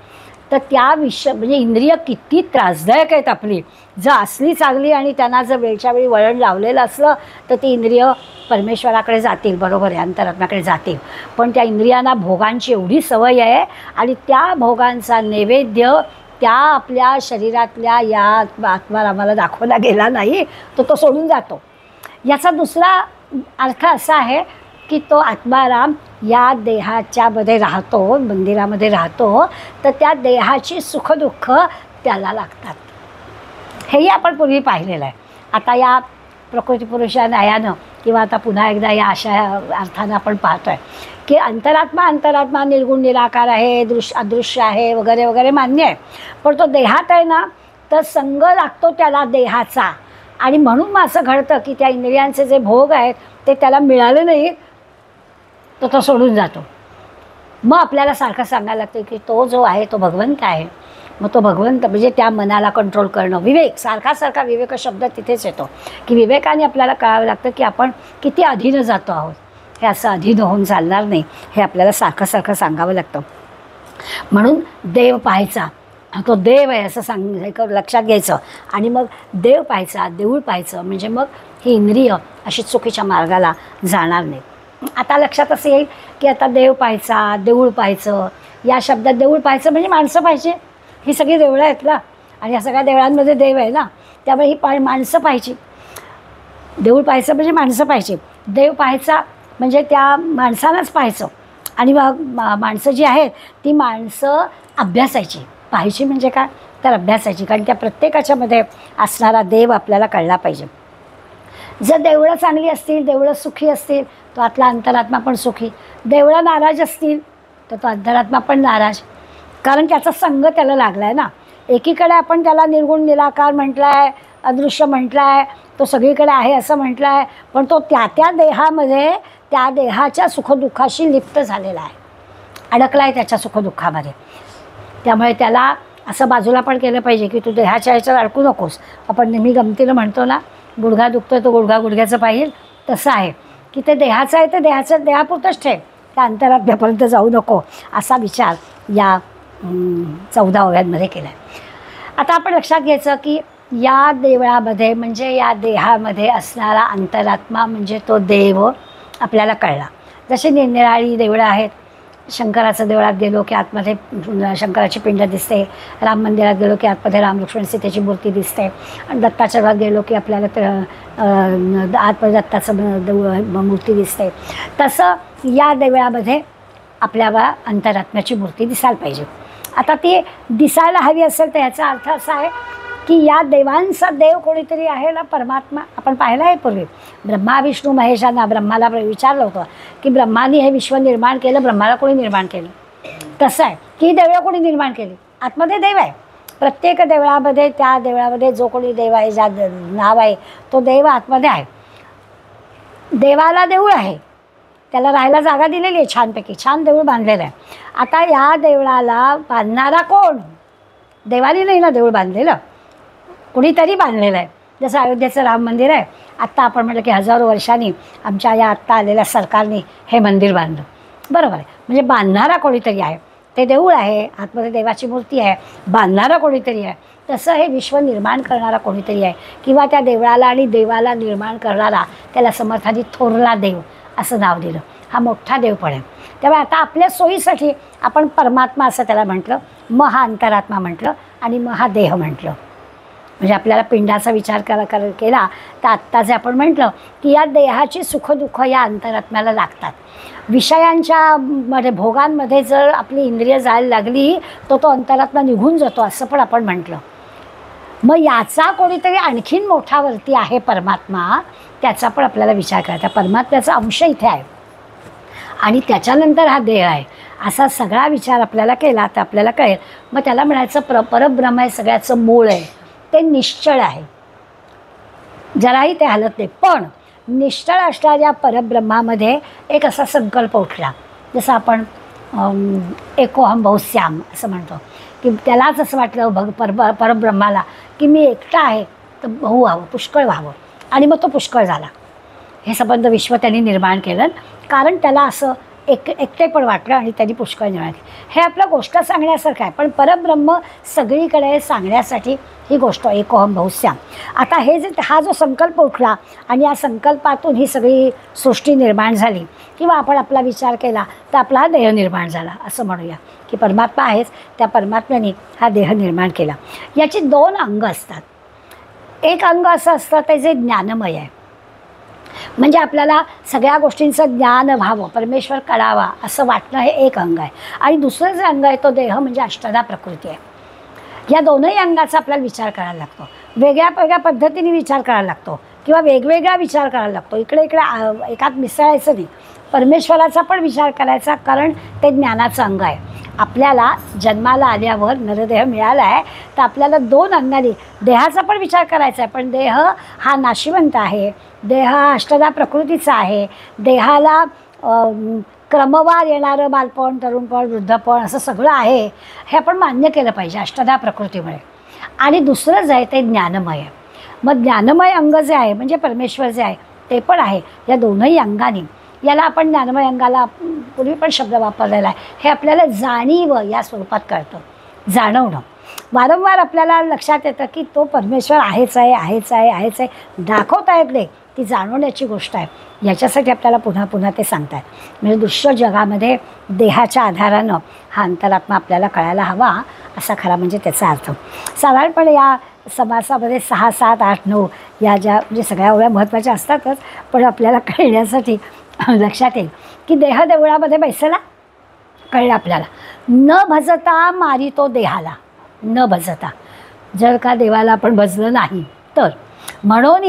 तर त्या म्हणजे इंद्रिय किती त्रासदायक आहेत आपली. जर असली चांगली आणि त्यांना जर वेळच्या वेळी वळण लावलेलं असलं तर ती इंद्रिय परमेश्वराकडे जातील, बरोबर आहे, अंतरात्म्याकडे जातील. पण त्या इंद्रियांना भोगांची एवढी सवय आहे आणि त्या भोगांचा नैवेद्य त्या आपल्या शरीरातल्या या आत्म्याला आम्हाला दाखवला गेला नाही तर तो सोडून जातो. याचा दुसरा अर्थ असा आहे की तो आत्माराम या देहाच्या मध्ये राहतो, मंदिरामध्ये राहतो, तर त्या देहाची सुखदुःख त्याला लागतात. हेही आपण पूर्वी पाहिलेलं आहे. आता या प्रकृतीपुरुषा न्यायानं किंवा आता पुन्हा एकदा या अशा अर्थानं आपण पाहतो आहे की अंतरात्मा निर्गुण निराकार आहे, अदृश्य आहे वगैरे वगैरे मान्य आहे. पण तो देहात आहे ना, तर संग लागतो त्याला देहाचा. आणि म्हणून मग असं घडतं की त्या इंद्रियांचे जे भोग आहेत ते त्याला मिळाले नाही तर तो सोडून जातो. मग आपल्याला सारखं सांगायला लागतं की तो जो आहे तो भगवंत आहे. मग तो भगवंत म्हणजे त्या मनाला कंट्रोल करणं, विवेक, सारखा विवेक शब्द तिथेच येतो की विवेकाने आपल्याला कळावं लागतं की आपण किती अधीन जातो आहोत. हे असं अधीन होऊन चालणार नाही, हे आपल्याला सारखं सांगावं लागतं. म्हणून देव पाहायचा, तो देव आहे असं लक्षात घ्यायचं आणि मग देव पाहायचा, देऊळ पाहायचं. म्हणजे मग ही इंद्रिय अशी चुकीच्या मार्गाला जाणार नाहीत. आता लक्षात असं येईल की आता देव पाहायचा, देऊळ पाहायचं. या शब्दात देऊळ पाहायचं म्हणजे माणसं पाहिजे. ही सगळी देवळं आहेत ना आणि या सगळ्या देवळांमध्ये देव आहे ना, त्यामुळे ही माणसं पाहिजे. देऊळ पाहायचं म्हणजे माणसं पाहिजे. देव पाहायचा म्हणजे त्या माणसालाच पाहायचं. आणि मग माणसं जी आहेत ती माणसं अभ्यासायची. पाहायची म्हणजे काय तर अभ्यासायची, कारण त्या प्रत्येकाच्यामध्ये असणारा देव आपल्याला कळला पाहिजे. जर देवळं चांगली असतील, देवळं सुखी असतील, तो आतला अंतरात्मा पण सुखी. देवळं नाराज असतील तर तो अंतरात्मा पण नाराज, कारण त्याचा संग त्याला लागला आहे ना. एकीकडे आपण त्याला निर्गुण निराकार म्हटलं आहे, अदृश्य म्हटलं आहे, तो सगळीकडे आहे असं म्हटलं आहे, पण तो त्या देहामध्ये त्या देहाच्या सुखदुःखाशी लिप्त झालेला आहे, अडकला आहे त्याच्या सुखदुःखामध्ये. त्यामुळे त्याला असं बाजूला पण केलं पाहिजे की तू देहाच्या ह्याच्यात अडकू नकोस. आपण नेहमी गमतीनं म्हणतो ना, गुडघा दुखतो तो गुडघा गुडघ्याचं पाहिजे. तसं आहे की ते देहाचं आहे, ते देहाचं देहापुरतंच ठेव, त्या अंतरात्म्यापर्यंत जाऊ नको, असा विचार या 14 ओव्यांमध्ये केला आहे. आता आपण लक्षात घ्यायचं की या देवळामध्ये म्हणजे या देहामध्ये असणारा अंतरात्मा म्हणजे तो देव आपल्याला कळला. जसे निरनिराळी देवळं आहेत. शंकराचं देवळात गेलो की आतमध्ये शंकराची पिंड दिसते. राम मंदिरात गेलो की आतमध्ये राम लक्ष्मण सीतेची मूर्ती दिसते. आणि दत्ताच्या देवळात गेलो की आपल्याला आतमध्ये दत्ताचं मूर्ती दिसते. तसं या देवळामध्ये आपल्याला अंतरात्म्याची मूर्ती दिसायला पाहिजे. आता ती दिसायला हवी असेल तर याचा अर्थ असा आहे की या देवांचा देव कोणीतरी आहे ना, परमात्मा. आपण पाहिलं आहे पूर्वी ब्रह्मा विष्णू महेशांना ब्रह्माला विचारलं होतं की ब्रह्माने हे विश्व निर्माण केलं, ब्रह्माला कोणी निर्माण केलं. तसं आहे की देवळं कोणी निर्माण केली, आतमध्ये देव आहे. प्रत्येक देवळामध्ये त्या देवळामध्ये जो कोणी देव आहे, ज्या नाव आहे तो देव आतमध्ये आहे. देवाला देऊळ आहे, त्याला राहायला जागा दिलेली आहे, छानपैकी छान देऊळ बांधलेलं आहे. आता या देवळाला बांधणारा कोण? देवाने नाही ना देऊळ बांधलेलं, कुणीतरी बांधलेलं आहे. जसं अयोध्येचं राम मंदिर आहे. आत्ता आपण म्हटलं की हजारो वर्षांनी आमच्या या आत्ता आलेल्या सरकारने हे मंदिर बांधलं, बरोबर आहे. म्हणजे बांधणारा कोणीतरी आहे, ते देऊळ आहे, आतमध्ये देवाची मूर्ती आहे, बांधणारा कोणीतरी आहे. तसं हे विश्व निर्माण करणारा कोणीतरी आहे, किंवा त्या देवळाला आणि देवाला निर्माण करणारा त्याला समर्थाने थोरला देव असं नाव दिलं. हा मोठा देव पण आहे. त्यामुळे आता आपल्या सोयीसाठी आपण परमात्मा असं त्याला म्हटलं, हा अंतरात्मा म्हटलं आणि हा देह म्हटलं. म्हणजे आपल्याला पिंडाचा विचार केला तर आत्ता जे आपण म्हटलं की या देहाची सुखदुःख या अंतरात्म्याला लागतात. विषयांच्या मध्ये भोगांमध्ये जर आपली इंद्रिय जायला लागली तो अंतरात्मा निघून जातो असं पण आपण म्हटलं. मग याचा कोणीतरी आणखीन मोठावरती आहे परमात्मा, त्याचा पण आपल्याला विचार करायचा. परमात्म्याचा अंश इथे आहे आणि त्याच्यानंतर हा देह आहे, असा सगळा विचार आपल्याला केला तर आपल्याला कळेल. मग त्याला म्हणायचं परब्रह्म आहे, सगळ्याचं मूळ आहे, ते निश्चळ आहे, जराही ते हलत नाही. पण निश्चळ असणाऱ्या परब्रह्मामध्ये एक असा संकल्प उठला, जसं आपण एकोहम बहुश्याम असं म्हणतो की त्यालाच असं वाटलं परब्रह्माला की मी एकटा आहे तर बहु व्हावं, पुष्कळ व्हावं, आणि मग तो पुष्कळ झाला. हे संबंध विश्व त्यांनी निर्माण केलं कारण त्याला असं एकटेपण वाटलं आणि त्यांनी पुष्कळ निर्माण केलं. हे आपलं गोष्ट सांगण्यासारखं आहे, पण परब्रह्म सगळीकडे सांगण्यासाठी ही गोष्ट एकोहम बहुश्याम. आता हे जे हा जो संकल्प उठला आणि या संकल्पातून ही सगळी सृष्टी निर्माण झाली, किंवा आपण आपला विचार केला तर आपला हा देह निर्माण झाला असं म्हणूया की परमात्मा आहेच, त्या परमात्म्याने हा देह निर्माण केला. याची 2 अंग असतात. एक अंग असं असतं ते जे ज्ञानमय आहे, म्हणजे आपल्याला सगळ्या गोष्टींचं ज्ञान व्हावं, परमेश्वर कळावा असं वाटणं, हे एक अंग आहे. आणि दुसरं जे अंग आहे तो देह म्हणजे अष्टधा प्रकृती आहे. या दोनही अंगाचा आपल्याला विचार करायला लागतो, वेगळ्या वेगळ्या पद्धतीने विचार करायला लागतो किंवा वेगवेगळा विचार करायला लागतो. इकडे एकात मिसळायचं नाही, परमेश्वराचा पण विचार करायचा, कारण ते ज्ञानाचं अंग आहे. आपल्याला जन्माला आल्यावर नरदेह मिळाला आहे तर आपल्याला 2 अंगांनी देहाचा पण विचार करायचा आहे, पण देह हा नाशिवंत आहे, देह हा अष्टधा प्रकृतीचा आहे. देहाला क्रमवार येणारं बालपण, तरुणपण, वृद्धपण असं सगळं आहे, हे आपण मान्य केलं पाहिजे अष्टधा प्रकृतीमुळे. आणि दुसरं जे आहे ते ज्ञानमय आहे. मग ज्ञानमय अंग जे आहे म्हणजे परमेश्वर जे आहे ते पण आहे. या दोनही अंगांनी, याला आपण ज्ञानमय अंगाला पूर्वी पण शब्द वापरलेला आहे, हे आपल्याला जाणीव या स्वरूपात कळतं, जाणवणं. वारंवार आपल्याला लक्षात येतं की तो परमेश्वर आहेच आहे, आहेच आहे, आहेच आहे. दाखवता येत नाही ती जाणवण्याची गोष्ट आहे। याच्यासाठी आपल्याला पुन्हा पुन्हा ते सांगतात। म्हणजे दृश्य जगामध्ये देहाच्या आधारानं हा अंतरात्मा आपल्याला कळायला हवा, असा खरा म्हणजे त्याचा अर्थ। साधारणपणे या समासामध्ये 6, 7, 8, 9 या ज्या म्हणजे सगळ्या ओळ्या महत्त्वाच्या असतातच, पण आपल्याला कळण्यासाठी लक्षात येईल की देह देवळामध्ये बैसला, कळलं आपल्याला, न भजता मारी तो देहाला, न भजता, जर का देवाला आपण भजलं नाही तर, म्हणून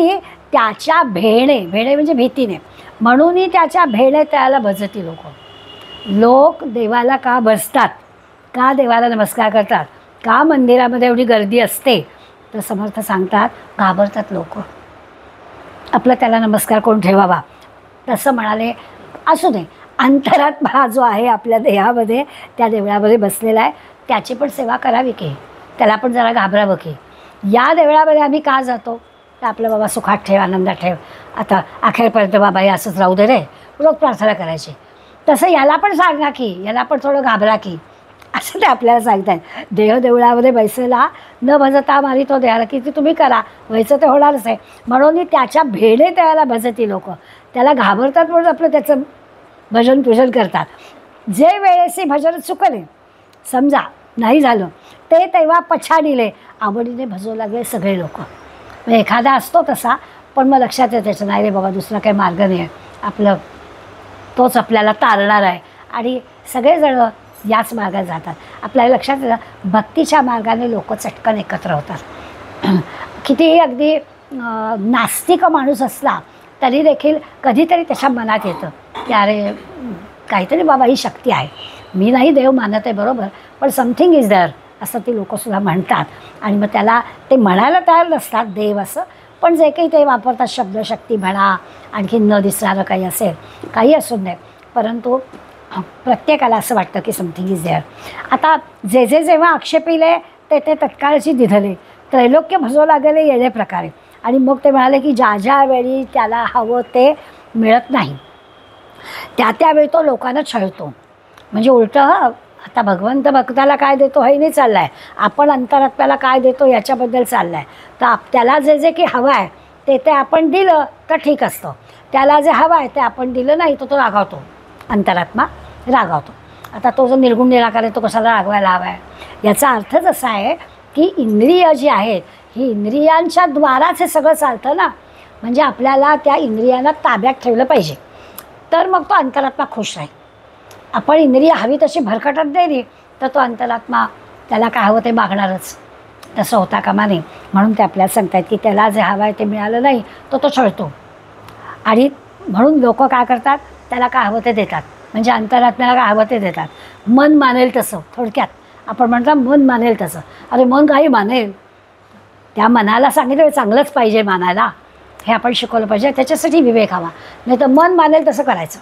त्याच्या भेणे, भेणे म्हणजे भीतीने, म्हणून त्याच्या भेणे त्याला भजती लोक देवाला का भजतात, का देवाला नमस्कार करतात, का मंदिरामध्ये एवढी गर्दी असते, तर समर्थ सांगतात घाबरतात लोक, आपला त्याला नमस्कार कोण ठेवावा। तसं म्हणाले असू दे, अंतरात्मा जो आहे आपल्या देहामध्ये त्या देवळामध्ये बसलेला आहे, त्याची पण सेवा करावी की, त्याला पण जरा घाबरावं की, या देवळामध्ये आम्ही का जातो, तर आपलं बाबा सुखात ठेव, आनंदात ठेव, आता अखेरपर्यंत बाबा हे असंच राहू दे रे, रोज प्रार्थना करायची। तसं याला पण सांगा की, याला पण थोडं घाबरा की, असं ते आपल्याला सांगतात। देह देवळामध्ये बैसेला न भजता मारी तो देहाला, किती तुम्ही करा, व्हायचं ते होणारच आहे, म्हणून त्याच्या भेणे त्याला भजती लोक, त्याला घाबरतात म्हणून आपलं त्याचं भजन पूजन करतात। जे वेळेसी भजन चुकले, समजा नाही झालं, ते तेव्हा पछाडीले आवडीने भजवू लागले सगळे लोक। एखादा असतो तसा, पण मग लक्षात येतं त्याचं, नाही रे बाबा दुसरा काही मार्ग नाही आहे, आपलं तोच आपल्याला तारणार आहे, आणि सगळेजणं याच मार्गात जातात। आपल्याला लक्षात येतं भक्तीच्या मार्गाने लोक चटकन एकत्र होतात। कितीही अगदी नास्तिक माणूस असला तरी देखील कधीतरी त्याच्या मनात येतं की अरे काहीतरी बाबा ही शक्ती आहे, मी नाही देव मानत आहे बरोबर, पण समथिंग इज देअर, असं ती लोकंसुद्धा म्हणतात। आणि मग त्याला ते म्हणायला तयार नसतात देव असं, पण जे काही ते वापरतात शब्दशक्ती म्हणा, आणखी न दिसणारं काही असेल, काही असू नये, परंतु प्रत्येकाला असं वाटतं की समथिंग इज देअर। आता जे जेव्हा आक्षेपिले ते तत्काळची दिधले, त्रैलोक्य भजवू लागले येणे प्रकारे, आणि मग ते म्हणाले की ज्या ज्या वेळी त्याला हवं ते मिळत नाही, त्यावेळी तो लोकांना छळतो। म्हणजे उलटं आता भगवंत भक्ताला काय देतो हे नाही चाललं आहे, आपण अंतरात्म्याला काय देतो याच्याबद्दल चाललं आहे। तर त्याला जे की हवं आहे ते आपण दिलं तर ठीक असतं, त्याला जे हवं आहे ते आपण दिलं नाही तर तो रागावतो, अंतरात्मा रागावतो। आता तो जो निर्गुण निराकार आहे तो कशाला रागवायला हवा आहे, याचा अर्थच असा आहे की इंद्रिय जी आहेत ही इंद्रियांच्या द्वाराच हे सगळं चालतं ना, म्हणजे आपल्याला त्या इंद्रियांना ताब्यात ठेवलं पाहिजे, तर मग तो अंतरात्मा खुश राहील। आपण इंद्रिय हवी तशी भरकटत दिली तर तो अंतरात्मा त्याला काय हवं ते मागणारच, तसं होता कामा नये। म्हणून ते आपल्याला सांगतात की त्याला जे हवं आहे ते मिळालं नाही तर तो छळतो, आणि म्हणून लोक काय करतात, त्याला काय हवं ते देतात, म्हणजे अंतरात्म्याला काय हवं ते देतात, मन मानेल तसं। थोडक्यात आपण म्हणतो मन मानेल तसं, अरे मन काही मानेल, त्या मनाला सांगितलं चांगलंच पाहिजे मानायला, हे आपण शिकवलं पाहिजे, त्याच्यासाठी विवेक हवा। नाही तर मन मानेल तसं करायचं,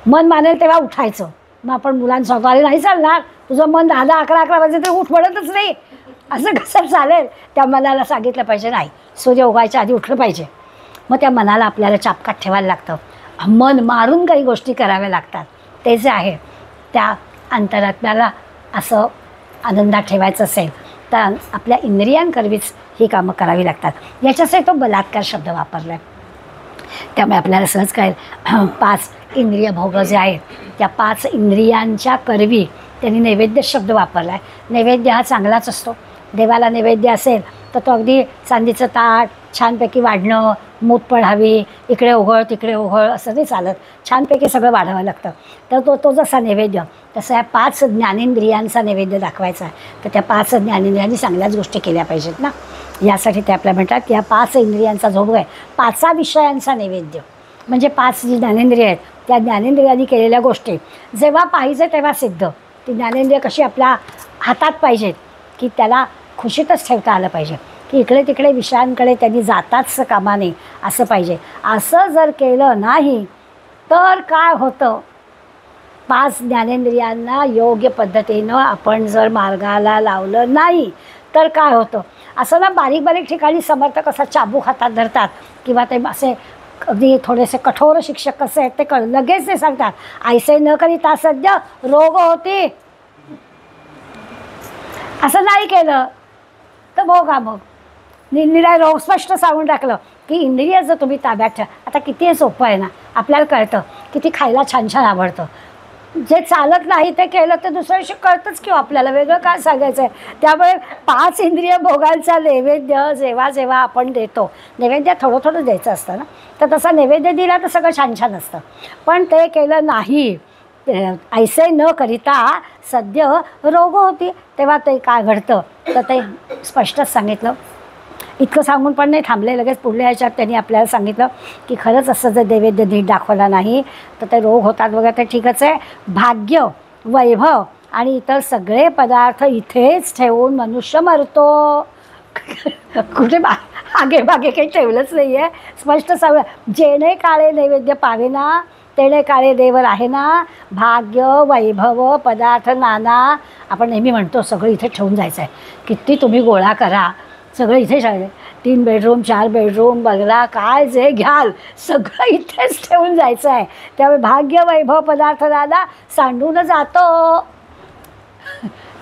मन मानेल तेव्हा उठायचं। मग आपण मुलांना सांगतो अरे नाही चालणार, तुझं मन 10, 11, 11 वाजले तरी उठ म्हणतच नाही, असं कसं चालेल, त्या मनाला सांगितलं पाहिजे नाही, सूर्य उगायच्या आधी उठलं पाहिजे। मग त्या मनाला आपल्याला चापकात ठेवायला लागतं, मन मारून काही गोष्टी कराव्या लागतात, ते जे आहे त्या अंतरात्म्याला असं आनंदात ठेवायचं असेल तर आपल्या इंद्रियांकरवीच ही कामं करावी लागतात। याच्यासाठी तो बलात्कार शब्द वापरला आहे, त्यामुळे आपल्याला सहज कळेल 5 इंद्रिय भोग जे आहेत त्या 5 इंद्रियांच्या करवी त्यांनी नैवेद्य शब्द वापरला आहे। नैवेद्य हा चांगलाच असतो, देवाला नैवेद्य असेल तर तो अगदी चांदीचं ताट छानपैकी वाढणं, मूठ पण हवी, इकडे ओघळ तिकडे ओघळ असं नाही चालत, छानपैकी सगळं वाढवावं लागतं। तर तो जसा नैवेद्य तसा या 5 ज्ञानेंद्रियांचा नैवेद्य दाखवायचा आहे, तर त्या 5 ज्ञानेंद्रियांनी चांगल्याच गोष्टी केल्या पाहिजेत ना, यासाठी ते आपल्याला म्हणतात की या 5 इंद्रियांचा भोग आहे, 5 विषयांचा नैवेद्य, म्हणजे 5 जी ज्ञानेंद्रिय आहेत त्या ज्ञानेंद्रियांनी केलेल्या गोष्टी जेव्हा पाहिजे तेव्हा सिद्ध, ती ज्ञानेंद्रिय कशी आपल्या हातात पाहिजेत की त्याला खुशीतच ठेवता आलं पाहिजे, की इकडे तिकडे विषयांकडे त्यांनी जाताच कामा नये असं पाहिजे। असं जर केलं नाही तर काय होतं, 5 ज्ञानेंद्रियांना योग्य पद्धतीनं आपण जर मार्गाला लावलं नाही तर काय होतं, असं ना बारीक बारीक ठिकाणी समर्थक असा चाबूक हातात धरतात, किंवा ते असे अगदी थोडेसे कठोर शिक्षक कसे आहेत ते लगेच ते सांगतात, ऐसे न करिता सद्य रोग होती, असं नाही केलं तर बघा मग निरनिराळे रोग स्पष्ट सांगून टाकलं की इंद्रिय जर तुम्ही ताब्यात ठेवा, आता किती सोपं आहे ना, आपल्याला कळतं किती खायला छान छान आवडतं, जे चालत नाही ते केलं तर दुसऱ्या दिवशी कळतंच किंवा आपल्याला वेगळं काय सांगायचं आहे. त्यामुळे 5 इंद्रिय भोगांचा नैवेद्य जेव्हा जेव्हा आपण देतो, नैवेद्य थोडं थोडं द्यायचं असतं ना, तर तसा नैवेद्य दिला तर सगळं छान छान असतं. पण ते केलं नाही, ऐसे न करिता सद्य रोग होती. तेव्हा ते काय घडतं तर ते स्पष्टच सांगितलं. इतकं सांगून पण नाही थांबले, लगेच पुढल्या ह्याच्यात त्यांनी आपल्याला सांगितलं की खरंच असं जर नैवेद्य नीट दाखवला नाही तर ते रोग होतात वगैरे. ते ठीकच आहे, भाग्य वैभव आणि इतर सगळे पदार्थ इथेच ठेवून मनुष्य मरतो. कुठे आगे बागे काही ठेवलंच नाही आहे, स्पष्ट सांग. जेणे काळे नैवेद्य पावे ना तेणे काळे देव आहे ना, भाग्य वैभव पदार्थ नाना आपण नेहमी म्हणतो सगळं इथे ठेवून जायचं आहे. किती तुम्ही गोळा करा, सगळं इथे 3 बेडरूम 4 बेडरूम बंगला काय जे घ्याल सगळं इथेच ठेवून जायचं आहे. त्यामुळे भाग्य वैभव पदार्थ नाना सांडून जातो.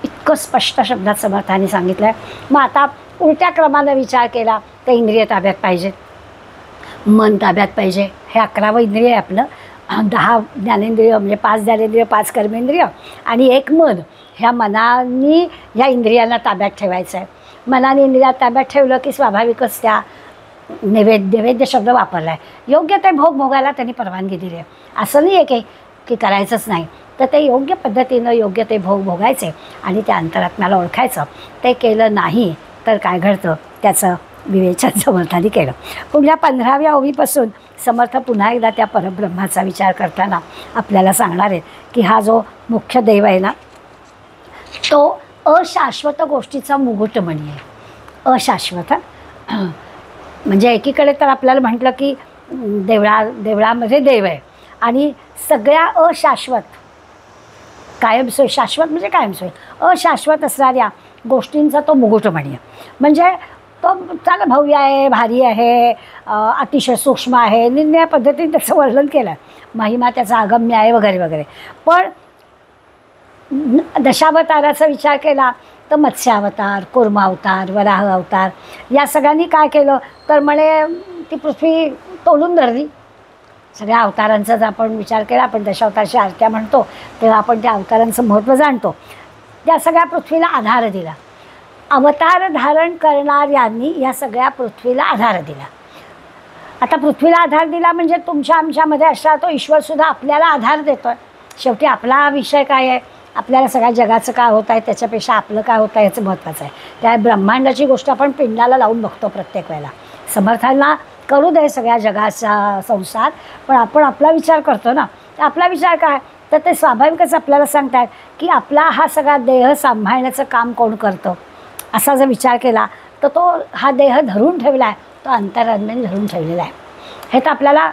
इतकं स्पष्ट शब्दात समर्थाने सांगितलं आहे. मग आता उलट्या क्रमानं विचार केला तर इंद्रिय ताब्यात पाहिजे, मन ताब्यात पाहिजे. हे 11वं इंद्रिय आहे आपलं. 10 ज्ञानेंद्रिय म्हणजे 5 ज्ञानेंद्रिय 5 कर्मेंद्रिय आणि 1 मन. ह्या मनाने ह्या इंद्रियांना ताब्यात ठेवायचं आहे. मनाने इंद्रियात ताब्यात ठेवलं की स्वाभाविकच त्या नैवेद्य शब्द वापरला आहे, योग्य ते भोग भोगायला त्यांनी परवानगी दिली आहे. असं नाही आहे की करायचंच नाही, तर ते योग्य पद्धतीनं योग्य ते भोग भोगायचे आणि त्या अंतरात्म्याला ओळखायचं. ते केलं नाही तर काय घडतं त्याचं विवेचन समर्थाने केलं. पुढल्या 15व्या ओवीपासून समर्थ पुन्हा एकदा त्या परब्रह्माचा विचार करताना आपल्याला सांगणार आहेत की हा जो मुख्य देव आहे ना, तो अशाश्वत गोष्टीचा मुकुटमणी आहे. अशाश्वत म्हणजे एकीकडे तर आपल्याला म्हटलं की देवळामध्ये देव आहे आणि सगळ्या अशाश्वत कायमस्वरूपी, शाश्वत म्हणजे कायमस्वरूपी, अशाश्वत असणाऱ्या गोष्टींचा तो मुकुटमणी आहे. म्हणजे तो चांगला भव्य आहे, भारी आहे, अतिशय सूक्ष्म आहे, निर्णय पद्धतीने त्याचं वर्णन केलं आहे, महिमा त्याचा अगम्य आहे वगैरे वगैरे. पण दशावताराचा विचार केला तर मत्स्यावतार, कुर्मावतार, वराह अवतार या सगळ्यांनी काय केलं तर म्हणे ती पृथ्वी तोलून धरली. सगळ्या अवतारांचा जर आपण विचार केला, आपण दशावतारच्या आरत्या म्हणतो तेव्हा आपण त्या अवतारांचं महत्त्व जाणतो. त्या सगळ्या पृथ्वीला आधार दिला. अवतार धारण करणाऱ्यांनी या सगळ्या पृथ्वीला आधार दिला. आता पृथ्वीला आधार दिला म्हणजे तुमच्या आमच्यामध्ये असणारा तो ईश्वरसुद्धा आपल्याला आधार देतो आहे. शेवटी आपला विषय काय आहे, आपल्याला सगळ्या जगाचं काय होत आहे त्याच्यापेक्षा आपलं काय होतं आहे याचं महत्त्वाचं आहे. त्या ब्रह्मांडाची गोष्ट आपण पिंडाला लावून बघतो प्रत्येक वेळेला. समर्थांना करू दे सगळ्या जगाचा संसार, पण आपण आपला विचार करतो ना. आपला विचार काय तर ते स्वाभाविकच आपल्याला सांगतात की आपला हा सगळा देह सांभाळण्याचं काम कोण करतं. असा जर विचार केला तर तो हा देह धरून ठेवला आहे, तो अंतरात्म्याने धरून ठेवलेला आहे. हे तर आपल्याला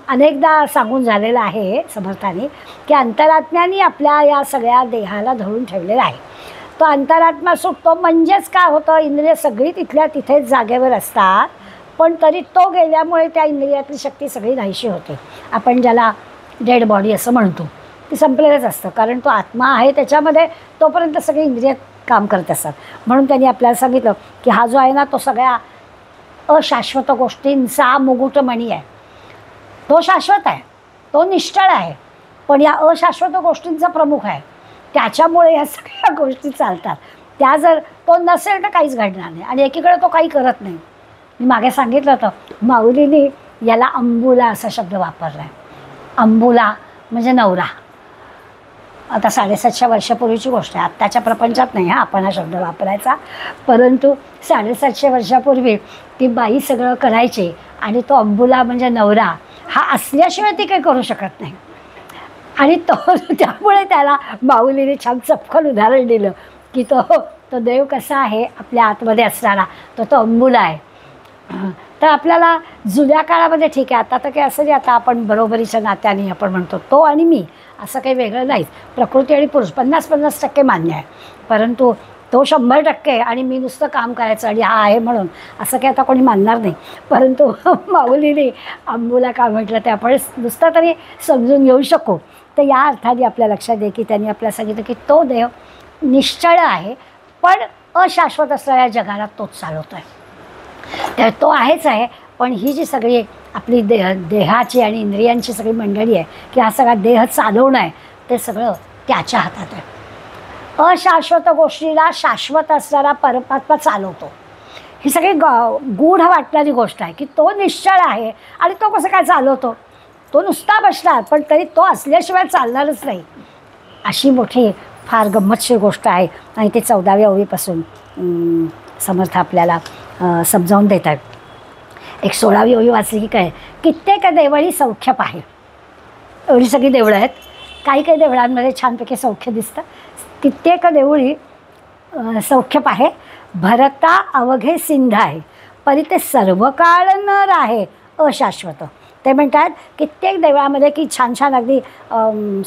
अनेकदा सांगून झालेलं आहे समर्थाने की अंतरात्म्याने आपल्या या सगळ्या देहाला धरून ठेवलेला आहे. तो अंतरात्मा सुटतो म्हणजेच काय होतं, इंद्रिय सगळी तिथल्या तिथेच जागेवर असतात, पण तरी तो गेल्यामुळे त्या इंद्रियातली शक्ती सगळी नाहीशी होते. आपण ज्याला डेड बॉडी असं म्हणतो ती संपलेलंच असतं, कारण तो आत्मा आहे त्याच्यामध्ये, तोपर्यंत सगळी इंद्रिय काम करत असतात. म्हणून त्यांनी आपल्याला सांगितलं की हा जो आहे ना तो सगळ्या अशाश्वत गोष्टींचा मुकुटमणी आहे. तो शाश्वत आहे, तो निश्चळ आहे, पण या अशाश्वत गोष्टींचा प्रमुख आहे. त्याच्यामुळे या सगळ्या गोष्टी चालतात. त्या जर तो नसेल तर काहीच घडणार नाही. आणि एकीकडे तो काही करत नाही. मी मागे सांगितलं होतं माऊलींनी याला अंबुला असा शब्द वापरला आहे. अंबुला म्हणजे नवरा. आता 750 वर्षापूर्वीची गोष्ट आहे, आत्ताच्या प्रपंचात नाही हा आपण हा शब्द वापरायचा, परंतु 750 वर्षापूर्वी ती बाई सगळं करायची आणि तो अंबुला म्हणजे नवरा हा असल्याशिवाय ती काही करू शकत नाही. आणि त्यामुळे त्याला माऊलीने छान चपखल उदाहरण दिलं की तो देव कसा आहे आपल्या आतमध्ये असणारा, तो अंबुला आहे. तर आपल्याला जुन्या काळामध्ये ठीक आहे, आता तर काही असं नाही, आता आपण बरोबरीच्या नात्याने आपण म्हणतो तो आणि मी, असं काही वेगळं नाहीच. प्रकृती आणि पुरुष 50-50% मान्य आहे, परंतु तो 100% आणि मी नुसतं काम करायचं आणि हा आहे म्हणून असं काही आता कोणी मानणार नाही. परंतु माऊलीने अंबुला का म्हटलं ते आपण नुसतं तरी समजून घेऊ शकू. तर या अर्थाने आपल्या लक्षात आहे की त्यांनी आपल्याला सांगितलं की तो देव निश्चळ आहे, पण अशाश्वत असणाऱ्या जगाला तोच चालवतो आहे. तर तो आहेच आहे, पण ही जी सगळी आपली देहाची आणि इंद्रियांची सगळी मंडळी आहे की हा सगळा देह चालवणं आहे ते सगळं त्याच्या हातात आहे. अशाश्वत गोष्टीला शाश्वत असणारा परमात्मा चालवतो. ही सगळी गूढ वाटणारी गोष्ट आहे की तो निश्चळ आहे आणि तो कसं काय चालवतो. तो नुसता बसणार पण तरी तो असल्याशिवाय चालणारच नाही. अशी मोठी फार गंमतशीर गोष्ट आहे आणि ते 14व्या ओळीपासून समर्थ आपल्याला समजावून देत आहेत. एक 16वी ओळी वाचली की काय, कित्येक देवळी सौख्य पाहे. एवढी सगळी देवळं आहेत. काही काही देवळांमध्ये छानपैकी सौख्य दिसतं. कित्येक देवळी सौख्य पाहे, भरता अवघे सिंध आहे, परी ते सर्व काळ न राहे अशाश्वत. ते म्हणतात कित्येक देवळामध्ये की छान छान अगदी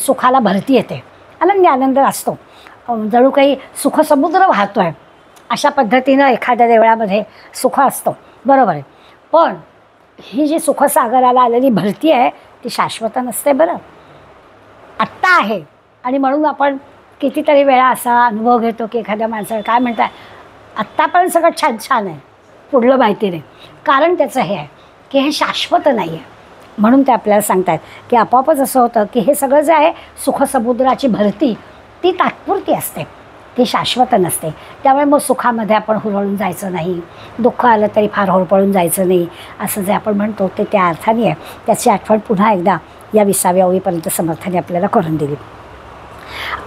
सुखाला भरती येते, आनंदी आनंद असतो, जणू काही सुखसमुद्र वाहतो आहे. अशा पद्धतीनं एखाद्या देवळामध्ये सुख असतं, बरोबर आहे. पण ही जी सुखसागराला आलेली भरती आहे ती शाश्वत नसते. बरं आत्ता आहे आणि म्हणून आपण कितीतरी वेळा असा अनुभव घेतो की एखाद्या माणसाला काय म्हणताय, आत्तापर्यंत सगळं छान छान आहे, पुढलं माहिती नाही. कारण त्याचं हे आहे की हे शाश्वत नाही आहे. म्हणून ते आपल्याला सांगतात की आपोआपच असं होतं की हे सगळं जे आहे सुखसमुद्राची भरती ती तात्पुरती असते, ती शाश्वत नसते. त्यामुळे मग सुखामध्ये आपण हुरळून जायचं नाही, दुःख आलं तरी फार होरपळून जायचं नाही, असं जे आपण म्हणतो ते त्या अर्थाने आहे. त्याची आठवण पुन्हा एकदा या 20व्या ओळीपर्यंत समर्थाने आपल्याला करून दिली.